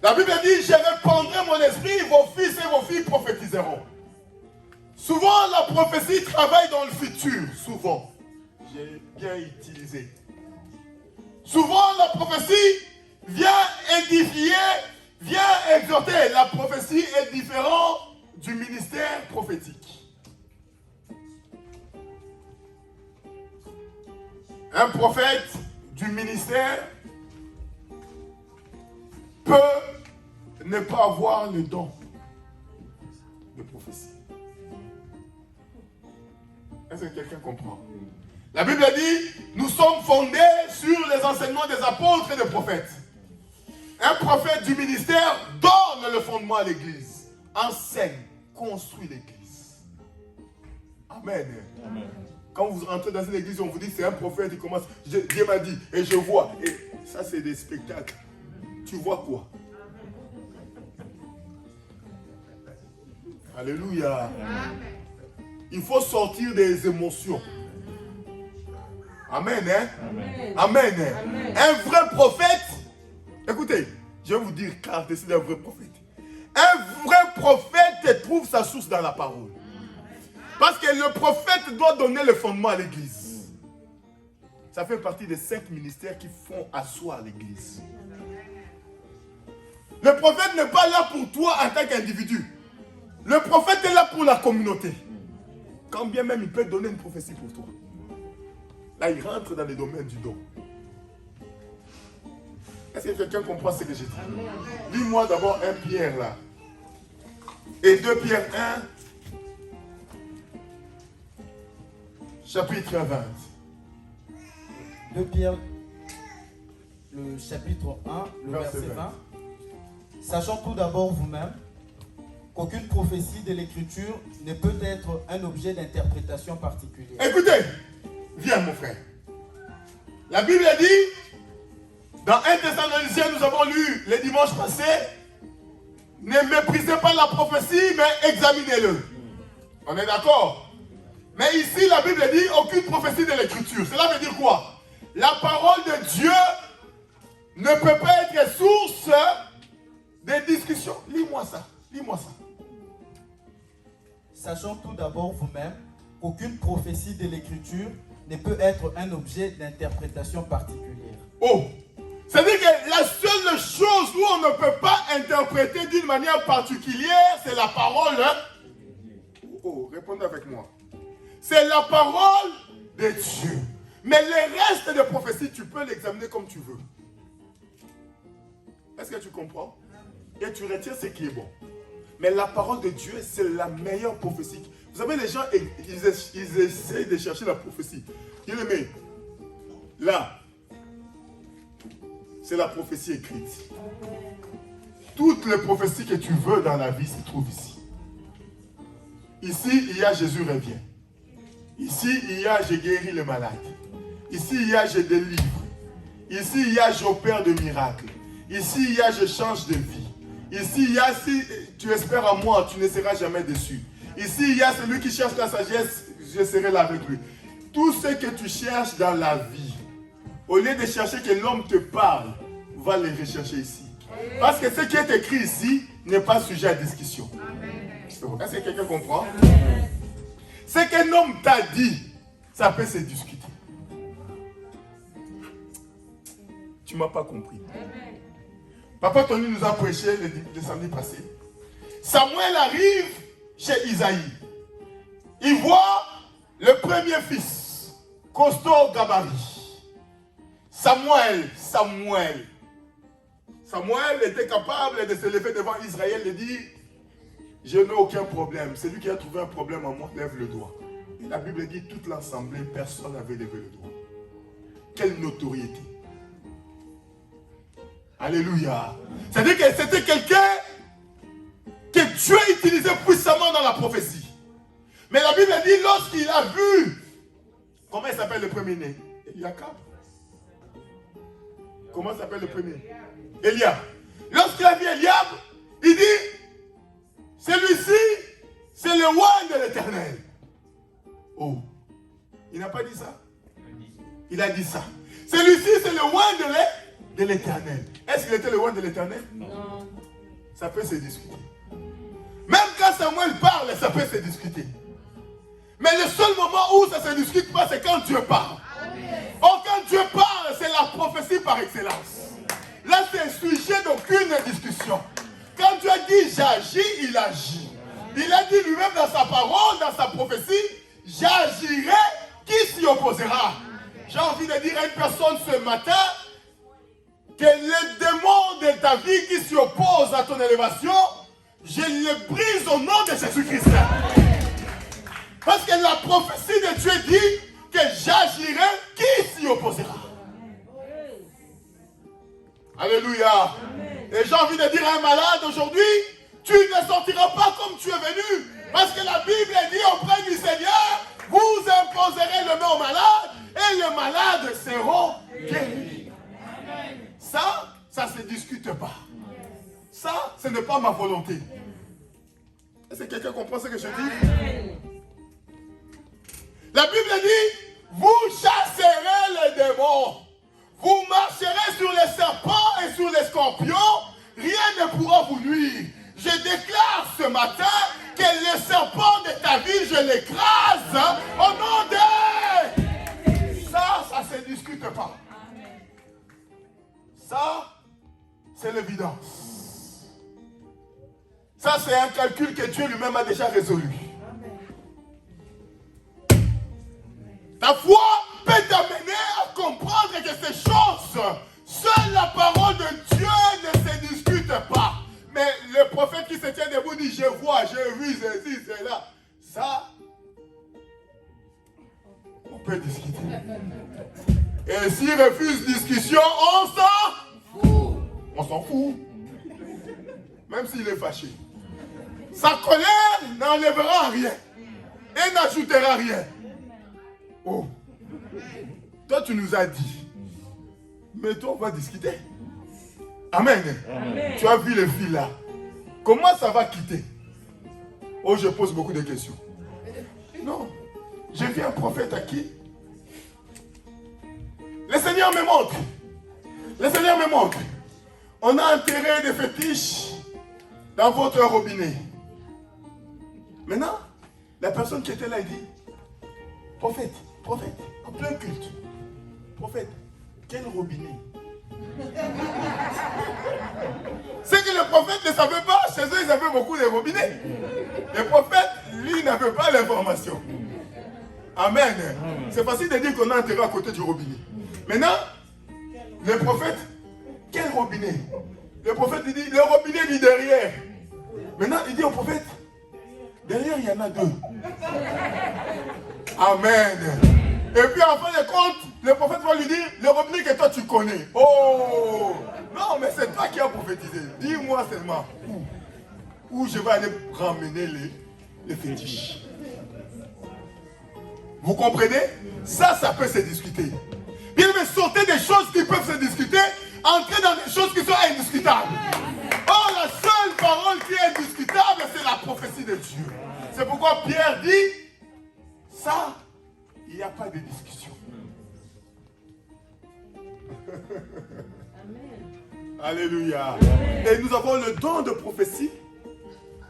La Bible dit, je répandrai mon esprit, vos fils et vos filles prophétiseront. Souvent, la prophétie travaille dans le futur. Souvent. J'ai bien utilisé. Souvent, la prophétie vient édifier, vient exhorter. La prophétie est différente du ministère prophétique. Un prophète du ministère peut ne pas avoir le don. de prophétie. Est-ce que quelqu'un comprend? La Bible dit, nous sommes fondés sur les enseignements des apôtres et des prophètes. Un prophète du ministère donne le fondement à l'église, enseigne, construit l'église. Amen. Amen. Quand vous rentrez dans une église, on vous dit c'est un prophète, il commence, Dieu m'a dit, et je vois. Et ça, c'est des spectacles. Tu vois quoi? Alléluia. Il faut sortir des émotions. Amen. Hein? Amen. Amen. Amen. Un vrai prophète, écoutez, je vais vous dire caractéristique d'un vrai prophète. Un vrai prophète trouve sa source dans la parole. Parce que le prophète doit donner le fondement à l'église. Ça fait partie des 5 ministères qui font asseoir l'église. Le prophète n'est pas là pour toi en tant qu'individu. Le prophète est là pour la communauté. Quand bien même il peut donner une prophétie pour toi. Là, il rentre dans le domaine du don. Est-ce que quelqu'un comprend ce que j'ai dit? Lis-moi d'abord 1 Pierre là. Et 2 Pierre 1, chapitre 20. 2 Pierre, le chapitre 1, le verset 20. Sachant tout d'abord vous-même qu'aucune prophétie de l'Écriture ne peut être un objet d'interprétation particulière. Écoutez, viens mon frère. La Bible dit, dans 1 Thessaloniciens, nous avons lu les dimanches passés, ne méprisez pas la prophétie, mais examinez-le. On est d'accord? Mais ici, la Bible dit, aucune prophétie de l'Écriture. Cela veut dire quoi? La parole de Dieu ne peut pas être source de discussion. Lis-moi ça. Lis-moi ça. Sachant tout d'abord vous-même qu'aucune prophétie de l'Écriture ne peut être un objet d'interprétation particulière. Oh! C'est-à-dire que la seule chose où on ne peut pas interpréter d'une manière particulière, c'est la parole. Oh, répondez avec moi. C'est la parole de Dieu. Mais le reste des prophéties, tu peux l'examiner comme tu veux. Est-ce que tu comprends? Et tu retiens ce qui est bon. Mais la parole de Dieu, c'est la meilleure prophétie. Vous savez, les gens, ils essayent de chercher la prophétie. Bien aimé, là, c'est la prophétie écrite. Toutes les prophéties que tu veux dans la vie se trouvent ici. Ici, il y a Jésus revient. Ici, il y a j'ai guéri le malade. Ici, il y a je délivre. Ici, il y a j'opère de miracles. Ici, il y a je change de vie. Ici, il y a si tu espères en moi, tu ne seras jamais déçu. Ici, il y a celui qui cherche la sagesse, je serai là avec lui. Tout ce que tu cherches dans la vie, au lieu de chercher que l'homme te parle, va le rechercher ici. Parce que ce qui est écrit ici n'est pas sujet à discussion. Est-ce que quelqu'un comprend? Ce qu'un homme t'a dit, ça peut se discuter. Tu ne m'as pas compris. Papa Tony nous a prêché le samedi passé. Samuel arrive chez Isaïe. Il voit le premier fils, costaud gabarit. Samuel était capable de se lever devant Israël et dire, je n'ai aucun problème. Celui qui a trouvé un problème en moi, lève le doigt. Et la Bible dit, toute l'assemblée, personne n'avait levé le doigt. Quelle notoriété. Alléluia. C'est-à-dire que c'était quelqu'un que Dieu utilisait puissamment dans la prophétie. Mais la Bible dit, lorsqu'il a vu, comment il s'appelle le premier-né? Eliakab. Comment s'appelle le premier? Eliab. Lorsqu'il a vu Eliab, il dit, celui-ci, c'est le roi de l'Éternel. Oh, il n'a pas dit ça. Il a dit ça. Celui-ci, c'est le roi de l'Éternel. Est-ce qu'il était le roi de l'Éternel? Non. Ça peut se discuter. Même quand Samuel parle, ça peut se discuter. Mais le seul moment où ça ne se discute pas, c'est quand Dieu parle. Or, quand Dieu parle, c'est la prophétie par excellence. Là, c'est un sujet d'aucune discussion. Quand Dieu a dit j'agis, il agit. Il a dit lui-même dans sa parole, dans sa prophétie, j'agirai, qui s'y opposera? J'ai envie de dire à une personne ce matin que les démons de ta vie qui s'y opposent à ton élévation je le brise au nom de Jésus-Christ. Parce que la prophétie de Dieu dit que j'agirai, qui s'y opposera? Alléluia. Et j'ai envie de dire à un malade aujourd'hui, tu ne sortiras pas comme tu es venu. Parce que la Bible dit auprès du Seigneur, vous imposerez le nom au malade et les malades seront guéris. Ça ne se discute pas. Ça, ce n'est pas ma volonté. Est-ce que quelqu'un comprend ce que je dis? La Bible dit, vous chasserez les démons. Vous marcherez sur les serpents et sur les scorpions. Rien ne pourra vous nuire. Je déclare ce matin que les serpents de ta vie, je l'écrase au nom de... Ça ne se discute pas. Ça, c'est l'évidence. Ça, c'est un calcul que Dieu lui-même a déjà résolu. Ta foi peut t'amener à comprendre que ces choses, seule la parole de Dieu ne se discute pas. Mais le prophète qui se tient debout dit, je vois, j'ai vu, ceci, cela. Ça, on peut discuter. Et s'il refuse discussion, on s'en fout. On s'en fout. Même s'il est fâché. Sa colère n'enlèvera rien. Et n'ajoutera rien. Oh. Toi, tu nous as dit. Mais toi, on va discuter. Amen. Amen. Tu as vu le fil là. Comment ça va quitter? Oh, je pose beaucoup de questions. Non. J'ai vu un prophète à qui? Le Seigneur me montre. Le Seigneur me montre. On a enterré des fétiches dans votre robinet. Maintenant, la personne qui était là, il dit, prophète, en plein culte. Prophète, quel robinet? C'est que le prophète ne savait pas. Chez eux, ils avaient beaucoup de robinets. Le prophète, lui, n'avait pas l'information. Amen. C'est facile de dire qu'on a enterré à côté du robinet. Maintenant, le prophète, quel robinet? Le prophète, il dit, le robinet dit derrière. Maintenant, il dit au prophète, derrière, il y en a deux. Amen. Et puis, en fin de compte, le prophète va lui dire, le robinet que toi tu connais. Oh! Non, mais c'est toi qui as prophétisé. Dis-moi seulement où je vais aller ramener les fétiches. Vous comprenez? Ça peut se discuter. Bien, mais sortez des choses qui peuvent se discuter, entrez dans des choses qui sont indiscutables. Or, la seule parole qui est indiscutable, c'est la prophétie de Dieu. C'est pourquoi Pierre dit, ça, il n'y a pas de discussion. Amen. Alléluia. Amen. Et nous avons le don de prophétie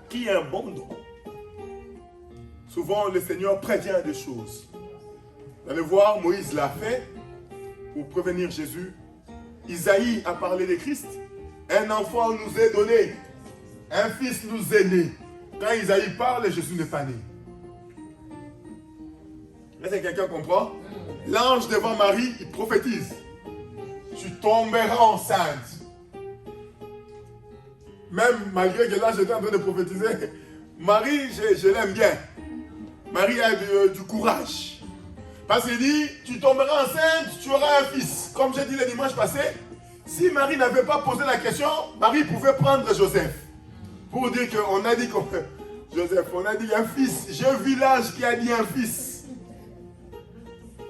qui est un bon don. Souvent, le Seigneur prévient des choses. Vous allez voir, Moïse l'a fait pour prévenir Jésus. Isaïe a parlé de Christ. Un enfant nous est donné. Un fils nous est né. Quand Isaïe parle, Jésus n'est pas né. Est-ce que quelqu'un comprend? L'ange devant Marie, il prophétise. Tu tomberas enceinte. Même malgré que là j'étais en train de prophétiser, Marie, je l'aime bien. Marie a du courage. Parce qu'il dit, tu tomberas enceinte, tu auras un fils. Comme j'ai dit le dimanche passé, si Marie n'avait pas posé la question, Marie pouvait prendre Joseph. Pour dire qu'on a dit Joseph, on a dit un fils. J'ai vu l'ange qui a dit un fils.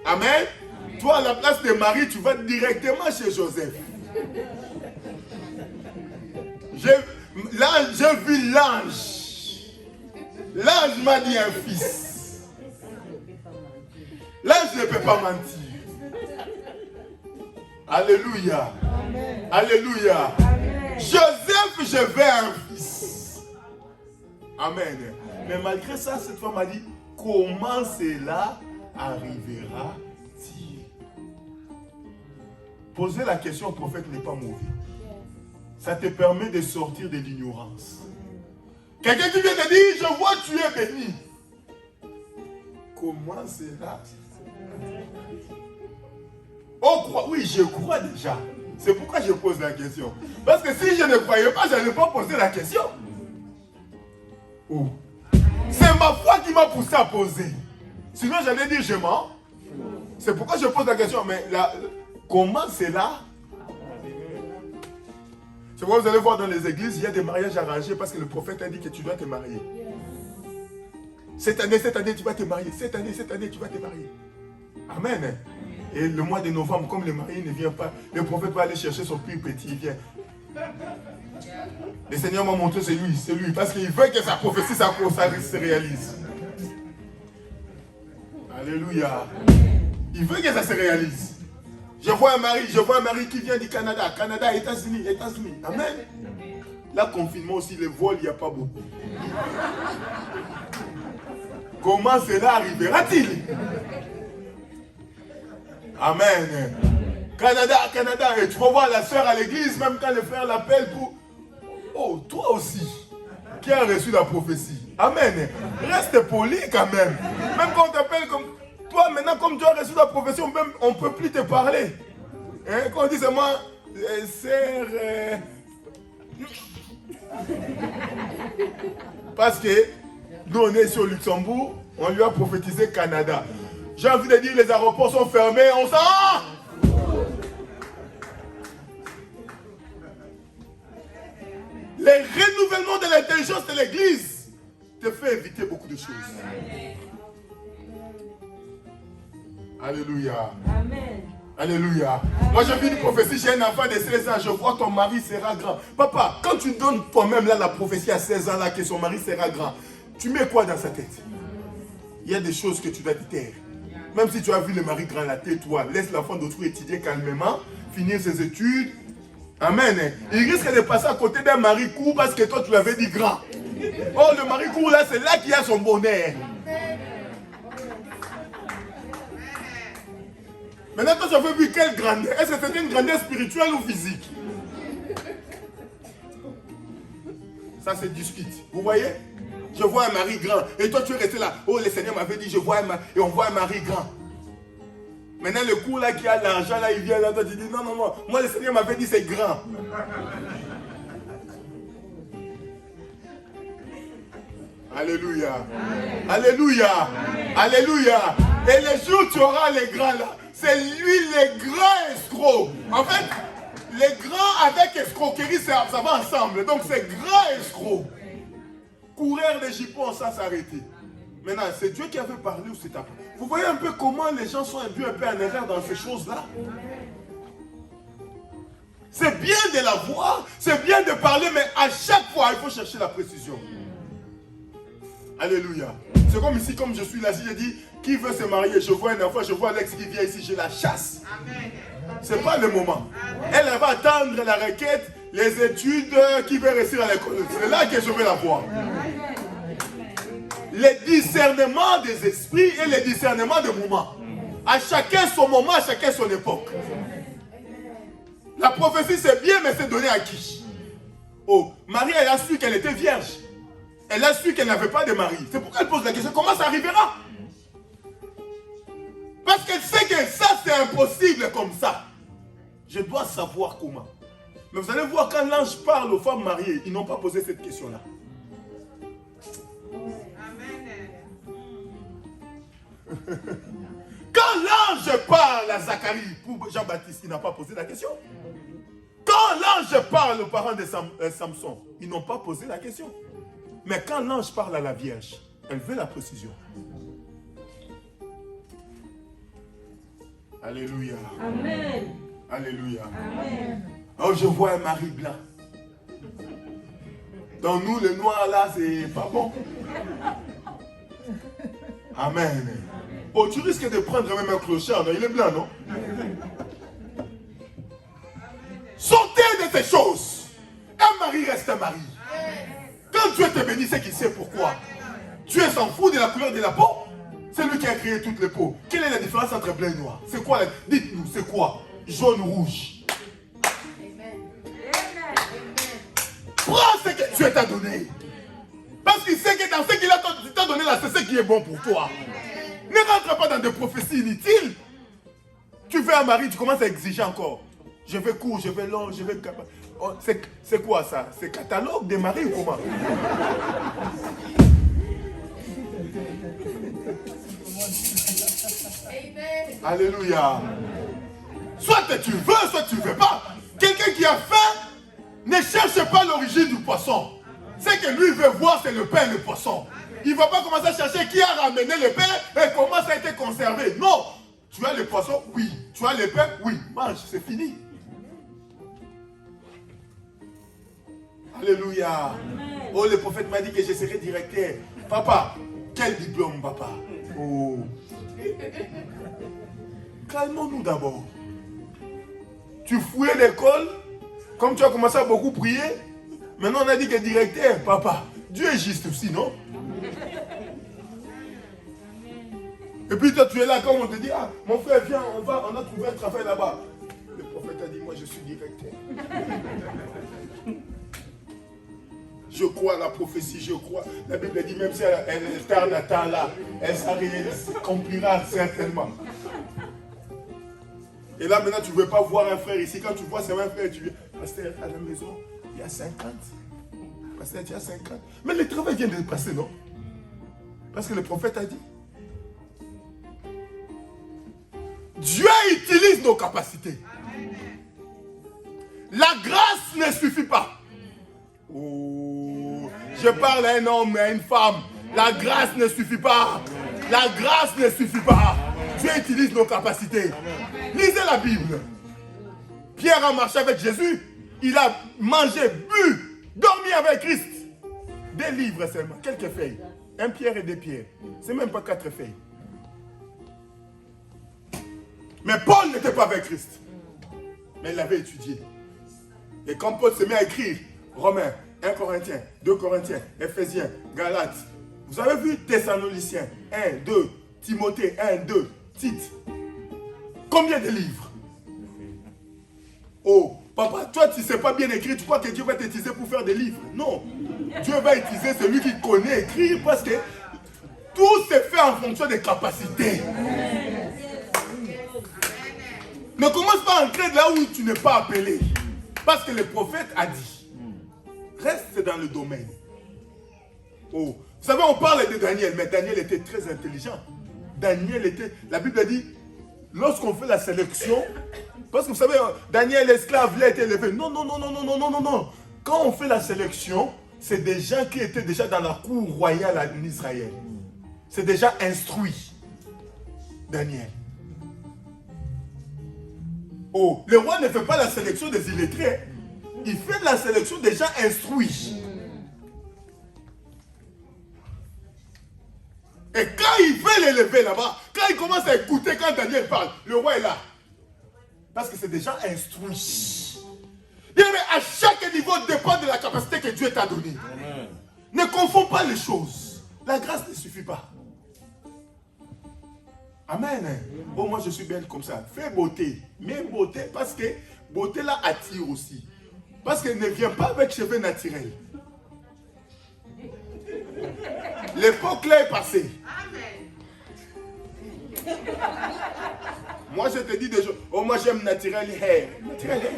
Amen. Toi, à la place de Marie, tu vas directement chez Joseph. J'ai vu l'ange. L'ange m'a dit un fils. L'ange ne peut pas mentir. Alléluia. Amen. Alléluia. Amen. Joseph, je veux un fils. Amen. Mais malgré ça, cette femme m'a dit, comment cela arrivera-t-il? Poser la question au prophète n'est pas mauvais. Ça te permet de sortir de l'ignorance. Quelqu'un qui vient te dire, je vois tu es béni. Comment cela? Oh, oui, je crois déjà. C'est pourquoi je pose la question. Parce que si je ne croyais pas, je n'allais pas poser la question. Oh. C'est ma foi qui m'a poussé à poser. Sinon, j'allais dire je mens. C'est pourquoi je pose la question. Mais comment c'est là? C'est pourquoi vous allez voir dans les églises, il y a des mariages arrangés parce que le prophète a dit que tu dois te marier. Cette année, tu vas te marier. Cette année, tu vas te marier. Amen. Et le mois de novembre, comme le mari ne vient pas, le prophète va aller chercher son plus petit, il vient. Le Seigneur m'a montré, c'est lui, parce qu'il veut que sa prophétie, ça se réalise. Alléluia. Il veut que ça se réalise. Je vois un mari qui vient du Canada, États-Unis. Amen. Là, confinement aussi, les vols, il n'y a pas beaucoup. Comment cela arrivera-t-il? Amen. Canada, et tu vas voir la soeur à l'église, même quand le frère l'appelle pour... Oh, toi aussi, qui as reçu la prophétie. Amen. Reste poli quand même. Même quand on t'appelle comme... Toi, maintenant, comme tu as reçu la prophétie, on ne peut plus te parler. Hein? Quand on dit seulement... sœur... Parce que nous, on est sur Luxembourg, on lui a prophétisé Canada. J'ai envie de dire, les aéroports sont fermés, on s'en... Le renouvellement de l'intelligence de l'église te fait éviter beaucoup de choses. Alléluia. Amen. Alléluia. Moi, j'ai vu une prophétie, j'ai un enfant de 16 ans, je vois ton mari sera grand. Papa, quand tu donnes toi-même là la prophétie à 16 ans là que son mari sera grand, tu mets quoi dans sa tête? Il y a des choses que tu dois te taire. Même si tu as vu le mari grand, la tête, toi, laisse l'enfant d'autrui étudier calmement, finir ses études. Amen. Il risque de passer à côté d'un mari court parce que toi tu l'avais dit grand. Oh, le mari court là, c'est là qu'il y a son bonheur. Maintenant, toi tu avais vu quelle grandeur? Est-ce que c'était une grandeur spirituelle ou physique? Ça se discute. Vous voyez? Je vois un mari grand. Et toi tu es resté là. Oh, le Seigneur m'avait dit, je vois un mari. Et on voit un mari grand. Maintenant, le coup là qui a l'argent, là, il vient là, toi tu dis non, moi le Seigneur m'avait dit c'est grand. Alléluia. Alléluia. Alléluia. Et les jours où tu auras les grands là, c'est lui les grands escrocs. En fait, les grands avec escroquerie, ça va ensemble. Donc c'est grand escroc. Courir des jupons sans s'arrêter. Maintenant, c'est Dieu qui avait parlé ou c'est ta part? Vous voyez un peu comment les gens sont induits un peu en erreur dans ces choses-là? C'est bien de la voir, c'est bien de parler, mais à chaque fois, il faut chercher la précision. Alléluia. C'est comme ici, comme je suis là, si je dis, qui veut se marier? Je vois un enfant, je vois Alex qui vient ici, je la chasse. C'est pas le moment. Elle va attendre la requête, les études, qui veut réussir à l'école. C'est là que je vais la voir. Les discernements des esprits et les discernements des moments. À chacun son moment, à chacun son époque. La prophétie c'est bien, mais c'est donné à qui? Oh, Marie elle a su qu'elle était vierge. Elle a su qu'elle n'avait pas de mari. C'est pourquoi elle pose la question, comment ça arrivera? Parce qu'elle sait que ça c'est impossible comme ça. Je dois savoir comment. Mais vous allez voir quand l'ange parle aux femmes mariées, ils n'ont pas posé cette question-là. Quand l'ange parle à Zacharie pour Jean-Baptiste, il n'a pas posé la question. Quand l'ange parle aux parents de Samson, ils n'ont pas posé la question. Mais quand l'ange parle à la Vierge, elle veut la précision. Alléluia. Amen. Alléluia. Amen. Oh, je vois un mari blanc. Dans nous, le noir là, c'est pas bon. Amen. Oh, tu risques de prendre même un clochard, non? Il est blanc, non? Sortez de ces choses. Un mari reste un mari. Quand Dieu te bénit, c'est qu'il sait pourquoi. Dieu s'en fout de la couleur de la peau. C'est lui qui a créé toutes les peaux. Quelle est la différence entre blanc et noir? C'est quoi? Dites-nous, c'est quoi? Jaune, rouge. Prends ce que Dieu t'a donné. Parce qu'il sait que dans ce qu'il t'a donné là, c'est ce qui est bon pour toi. Ne rentre pas dans des prophéties inutiles. Tu veux un mari, tu commences à exiger encore. Je vais court, je vais long, je vais... Oh, c'est quoi ça? C'est catalogue des maris ou comment? Alléluia. Soit tu veux, soit tu ne veux pas. Quelqu'un qui a faim ne cherche pas l'origine du poisson. Ce que lui veut voir, c'est le pain et le poisson. Il ne va pas commencer à chercher qui a ramené le pain et comment ça a été conservé. Non. Tu as le poisson? Oui. Tu as le pain? Oui. Mange, c'est fini. Alléluia. Oh, le prophète m'a dit que je serai directeur. Papa, quel diplôme, papa? Oh. Calmons-nous d'abord. Tu fouillais l'école, comme tu as commencé à beaucoup prier. Maintenant, on a dit que directeur, papa, Dieu est juste aussi, non? Et puis toi, tu es là, comme on te dit, ah, mon frère, viens, on a trouvé un travail là-bas. Le prophète a dit, moi, je suis directeur. Je crois à la prophétie, je crois. La Bible dit, même si elle est tard là, elle s'accomplira certainement. Et là, maintenant, tu ne veux pas voir un frère ici. Quand tu vois, c'est un frère, tu viens. Pasteur, à la maison, il y a 50. Pasteur, il y a 50. Mais le travail vient de passer, non? Parce que le prophète a dit. Dieu utilise nos capacités. La grâce ne suffit pas. Oh, je parle à un homme et à une femme. La grâce ne suffit pas. La grâce ne suffit pas. Dieu utilise nos capacités. Lisez la Bible. Pierre a marché avec Jésus. Il a mangé, bu, dormi avec Christ. Des livres seulement, quelques feuilles. Un pierre et deux pierres. C'est même pas 4 feuilles. Mais Paul n'était pas avec Christ. Mais il l'avait étudié. Et quand Paul se met à écrire, Romains, 1 Corinthiens, 2 Corinthiens, Éphésiens, Galates, vous avez vu Thessaloniciens, 1, 2, Timothée, 1, 2, Tite. Combien de livres? Oh, papa, toi tu ne sais pas bien écrire, tu crois que Dieu va t'utiliser pour faire des livres? Non. Dieu va utiliser celui qui connaît écrire parce que tout se fait en fonction des capacités. Ne commence pas à entrer là où tu n'es pas appelé. Parce que le prophète a dit. Reste dans le domaine. Oh, vous savez, on parle de Daniel, mais Daniel était très intelligent. Daniel était... La Bible dit, lorsqu'on fait la sélection, parce que vous savez, Daniel, l'esclave, il a été élevé. Non, non, non, non, non, non, non, non, non. Quand on fait la sélection, c'est des gens qui étaient déjà dans la cour royale en Israël. C'est déjà instruit. Daniel. Oh, le roi ne fait pas la sélection des illettrés. Il fait la sélection des gens instruits. Et quand il veut l'élever là-bas, quand il commence à écouter quand Daniel parle, le roi est là. Parce que c'est des gens instruits. Bien, mais à chaque niveau dépend de la capacité que Dieu t'a donnée. Ne confonds pas les choses. La grâce ne suffit pas. Amen. Oh, moi je suis belle comme ça. Fais beauté. Mais beauté parce que beauté là attire aussi. Parce qu'elle ne vient pas avec cheveux naturels. L'époque là est passée. Moi je te dis des choses. Oh, moi j'aime naturel hair. Naturel hair.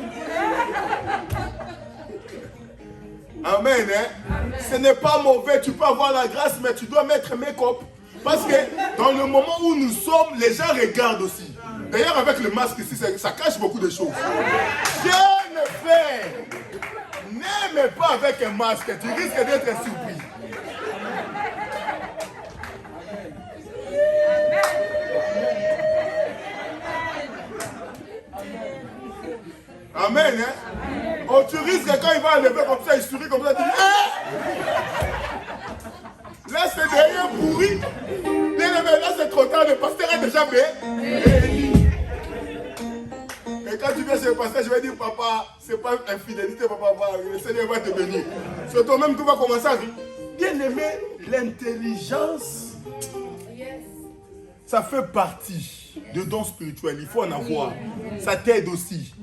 Amen, hein? Amen. Ce n'est pas mauvais. Tu peux avoir la grâce, mais tu dois mettre make-up. Parce que dans le moment où nous sommes, les gens regardent aussi. D'ailleurs, avec le masque ici, ça cache beaucoup de choses. Jeune frère, n'aime pas avec un masque, tu risques d'être surpris. Amen, hein? Oh, tu risques quand il va enlever comme ça, il sourit comme ça, tu dis, là, c'est derrière pourri. Là, c'est trop tard. Le pasteur est déjà béni. Et quand tu viens chez le pasteur, je vais dire, papa, c'est pas infidélité, papa, le Seigneur va te bénir. C'est toi-même qui vas commencer à dire, bien aimé, l'intelligence, ça fait partie de dons spirituels. Il faut en avoir. Ça t'aide aussi.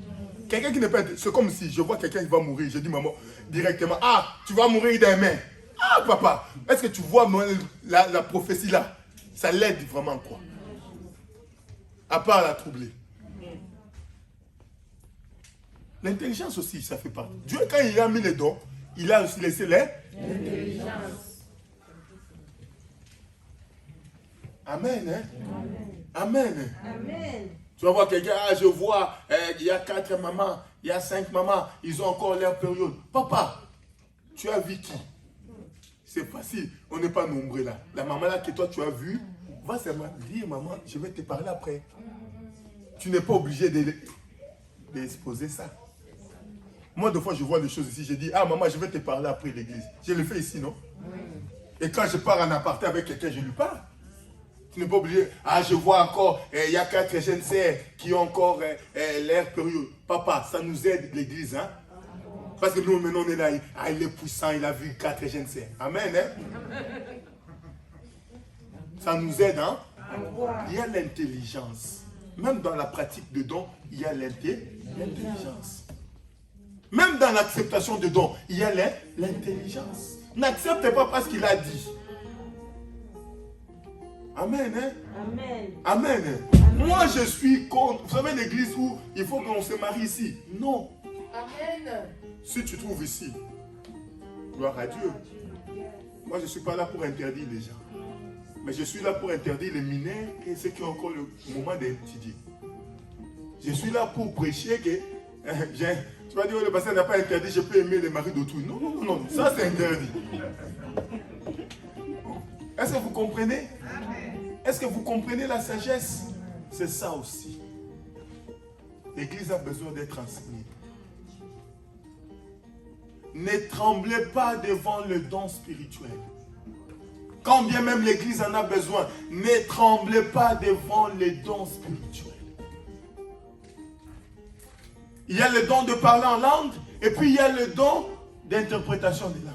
Quelqu'un qui n'est pas... C'est comme si je vois quelqu'un qui va mourir. Je dis, maman, directement, ah, tu vas mourir demain. Ah, papa, est-ce que tu vois la prophétie là? Ça l'aide vraiment quoi? À part la troubler. L'intelligence aussi, ça fait partie. Dieu, quand il a mis les dons, il a aussi laissé L'intelligence. Amen. Hein? Amen. Amen. Tu vas voir quelqu'un, je vois, il y a 4 mamans, il y a 5 mamans, ils ont encore leur période. Papa, tu as vu qui? C'est facile, on n'est pas nombreux là. La maman là que toi tu as vue, va seulement dire maman, je vais te parler après. Tu n'es pas obligé d'exposer ça. Moi, des fois, je vois les choses ici, je dis, ah maman, je vais te parler après l'église. Je le fais ici, non? Et quand je pars en aparté avec quelqu'un, je lui parle. Tu n'es pas obligé, ah je vois encore, il y a 4 jeunes sœurs qui ont encore leur période. Papa, ça nous aide l'église, hein? Parce que nous, maintenant, on est là, il est puissant, il a vu 4 jeunes sœurs. Amen, hein? Ça nous aide, hein? Il y a l'intelligence. Même dans la pratique de dons, il y a l'intelligence. Même dans l'acceptation de dons, il y a l'intelligence. N'accepte pas parce qu'il a dit. Amen, hein? Amen. Amen. Moi, je suis contre. Vous savez, l'église où il faut qu'on se marie ici. Non. Amen. Si tu trouves ici, gloire à Dieu. Moi, je ne suis pas là pour interdire les gens. Mais je suis là pour interdire les mineurs et ceux qui ont encore le moment d'étudier. Je suis là pour prêcher que... tu vas dire, oh, le pasteur n'a pas interdit, je peux aimer les maris d'autrui. Non, non, non, non, ça c'est interdit. Est-ce que vous comprenez? Est-ce que vous comprenez la sagesse? C'est ça aussi. L'Église a besoin d'être enseignée. Ne tremblez pas devant le don spirituel. Quand bien même l'Église en a besoin, ne tremblez pas devant les dons spirituels. Il y a le don de parler en langue, et puis il y a le don d'interprétation des langues.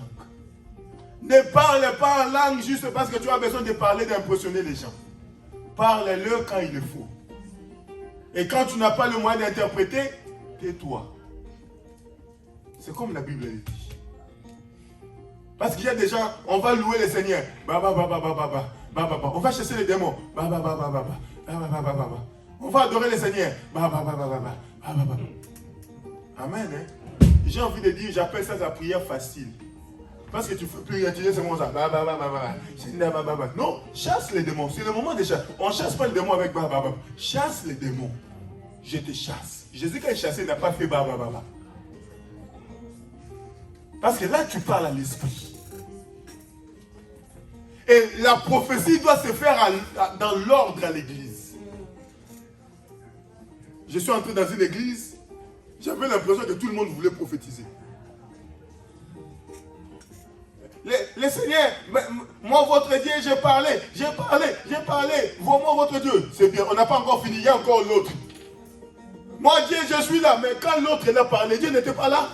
Ne parle pas en langue juste parce que tu as besoin de parler, d'impressionner les gens. Parle-le quand il le faut. Et quand tu n'as pas le moyen d'interpréter, tais-toi. C'est comme la Bible le dit. Parce qu'il y a des gens, on va louer le Seigneur. On va chasser les démons. On va adorer le Seigneur. Amen. Hein? J'ai envie de dire, j'appelle ça la prière facile. Parce que tu ne peux plus utiliser ce mot. Non, chasse les démons. C'est le moment de chasser. On ne chasse pas les démons avec chasse les démons. Je te chasse. Jésus, quand il chassait, il n'a pas fait Parce que là, tu parles à l'esprit. Et la prophétie doit se faire dans l'ordre à l'église. Je suis entré dans une église, j'avais l'impression que tout le monde voulait prophétiser. Le Seigneur, moi votre Dieu, j'ai parlé. Moi votre Dieu. C'est bien, on n'a pas encore fini, il y a encore l'autre. Moi Dieu, je suis là, mais quand l'autre a parlé, Dieu n'était pas là.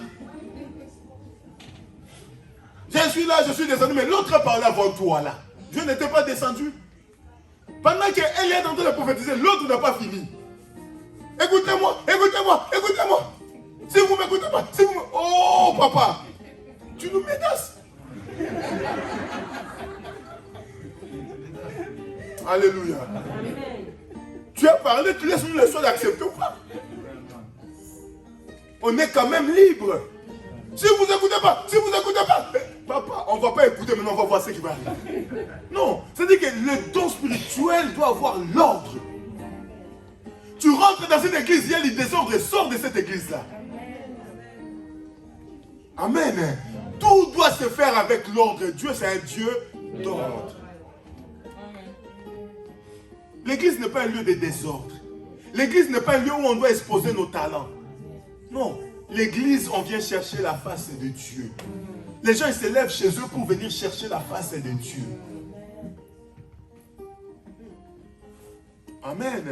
Je suis là, je suis descendu, mais l'autre a parlé avant toi là. Dieu n'était pas descendu. Pendant qu'elle est en train de prophétiser, l'autre n'a pas fini. Écoutez-moi. Si vous ne m'écoutez pas, oh papa, tu nous menaces. Alléluia. Amen. Tu as parlé, tu laisses nous le choix d'accepter ou pas. On est quand même libre. Si vous n'écoutez pas, papa, on ne va pas écouter, maintenant on va voir ce qui va arriver. Non, c'est-à-dire que le don spirituel doit avoir l'ordre. Tu rentres dans cette église, il y a les désordres, sors de cette église-là. Amen. Tout doit se faire avec l'ordre. Dieu, c'est un Dieu d'ordre. L'église n'est pas un lieu de désordre. L'église n'est pas un lieu où on doit exposer nos talents. Non. L'église, on vient chercher la face de Dieu. Les gens, ils se lèvent chez eux pour venir chercher la face de Dieu. Amen.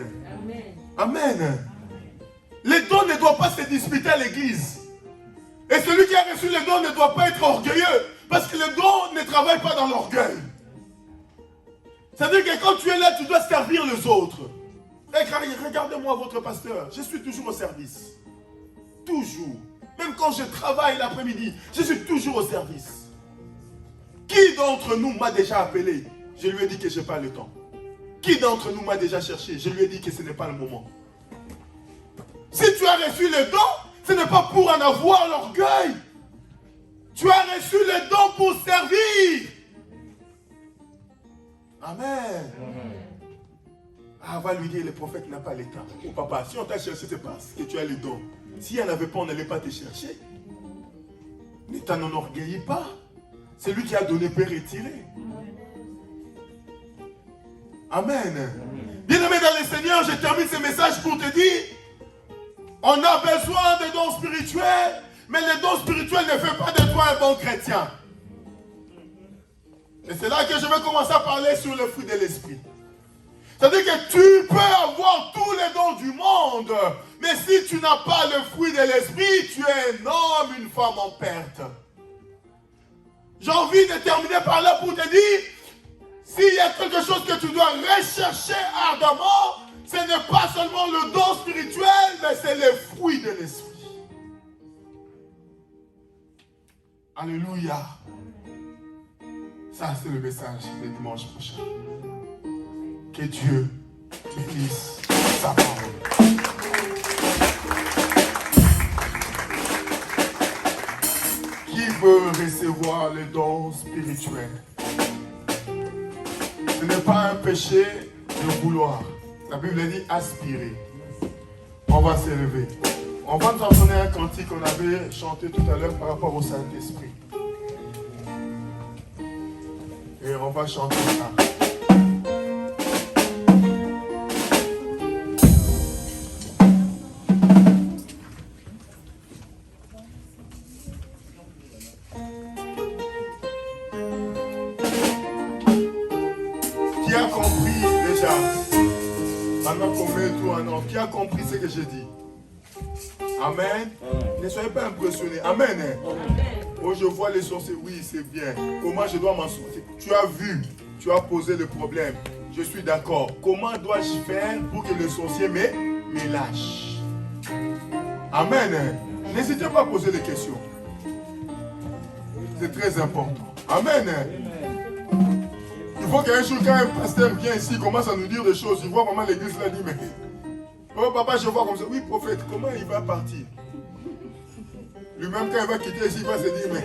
Amen. Les dons ne doivent pas se disputer à l'église. Et celui qui a reçu les dons ne doit pas être orgueilleux. Parce que le don ne travaille pas dans l'orgueil. C'est-à-dire que quand tu es là, tu dois servir les autres. Et regardez-moi votre pasteur. Je suis toujours au service. Toujours. Même quand je travaille l'après-midi, je suis toujours au service. Qui d'entre nous m'a déjà appelé? Je lui ai dit que je n'ai pas le temps. Qui d'entre nous m'a déjà cherché? Je lui ai dit que ce n'est pas le moment. Si tu as reçu le don, Ce n'est pas pour en avoir l'orgueil. Tu as reçu le don pour servir. Amen. Ah, va lui dire, le prophète n'a pas l'état. Oh papa, si on t'a cherché, c'est parce que tu as le don. S'il n'y en avait pas, on n'allait pas te chercher. Ne t'en enorgueillis pas. C'est lui qui a donné peut retirer. Amen. Bien-aimé dans le Seigneur, je termine ce message pour te dire, on a besoin de dons spirituels, mais les dons spirituels ne font pas de toi un bon chrétien. Et c'est là que je vais commencer à parler sur le fruit de l'esprit. C'est-à-dire que tu peux avoir tous les dons du monde, mais si tu n'as pas le fruit de l'esprit, tu es un homme, une femme en perte. J'ai envie de terminer par là pour te dire, s'il y a quelque chose que tu dois rechercher ardemment, ce n'est pas seulement le don spirituel, mais c'est le fruit de l'esprit. Alléluia. Ça, c'est le message de dimanche prochain. Que Dieu bénisse sa parole. Qui veut recevoir le don spirituel? Ce n'est pas un péché de vouloir. La Bible dit aspirer. On va s'élever. On va nous entendre un cantique qu'on avait chanté tout à l'heure par rapport au Saint-Esprit. Et on va chanter ça. Qui a compris déjà? Pendant qu'on met tout en ordre, qui a compris ce que j'ai dit? Amen. Ne soyez pas impressionnés. Amen. Oh, je vois les sorciers. Oui, c'est bien. Comment je dois m'en sortir? Tu as vu, tu as posé le problème. Je suis d'accord. Comment dois-je faire pour que le sorcier me lâche? Amen. N'hésitez pas à poser des questions. C'est très important. Amen. Il faut qu'un jour, quand un pasteur vient ici, il commence à nous dire des choses. Il voit comment l'église l'a dit, mais... Oh papa, je vois comme ça. Oui, prophète, comment il va partir? Lui-même, quand il va quitter ici, il va se dire, mais...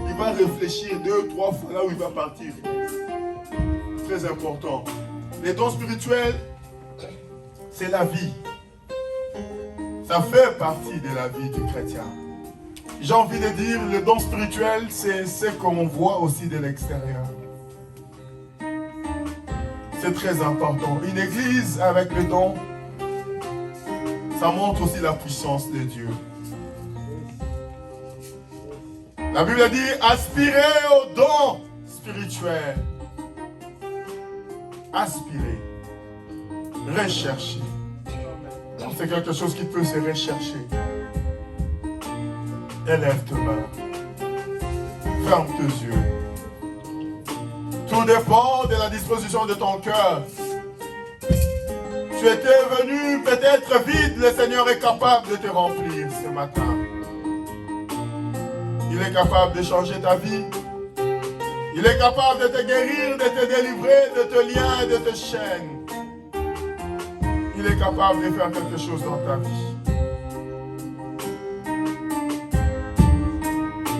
il va réfléchir 2, 3 fois là où il va partir. Très important. Les dons spirituels, c'est la vie. Ça fait partie de la vie du chrétien. J'ai envie de dire, le don spirituel, c'est ce qu'on voit aussi de l'extérieur. C'est très important. Une église avec le don, ça montre aussi la puissance de Dieu. La Bible dit, aspirez aux dons spirituels. Aspirez. Recherchez. C'est quelque chose qui peut se rechercher. Élève tes mains. Ferme tes yeux. Tout dépend de la disposition de ton cœur. Tu étais venu peut-être vide, le Seigneur est capable de te remplir ce matin. Il est capable de changer ta vie. Il est capable de te guérir, de te délivrer de tes liens et de tes chaînes. Il est capable de faire quelque chose dans ta vie.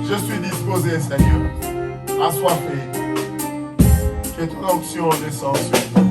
Je suis disposé, Seigneur, assoiffé. Que ton onction descende sur toi.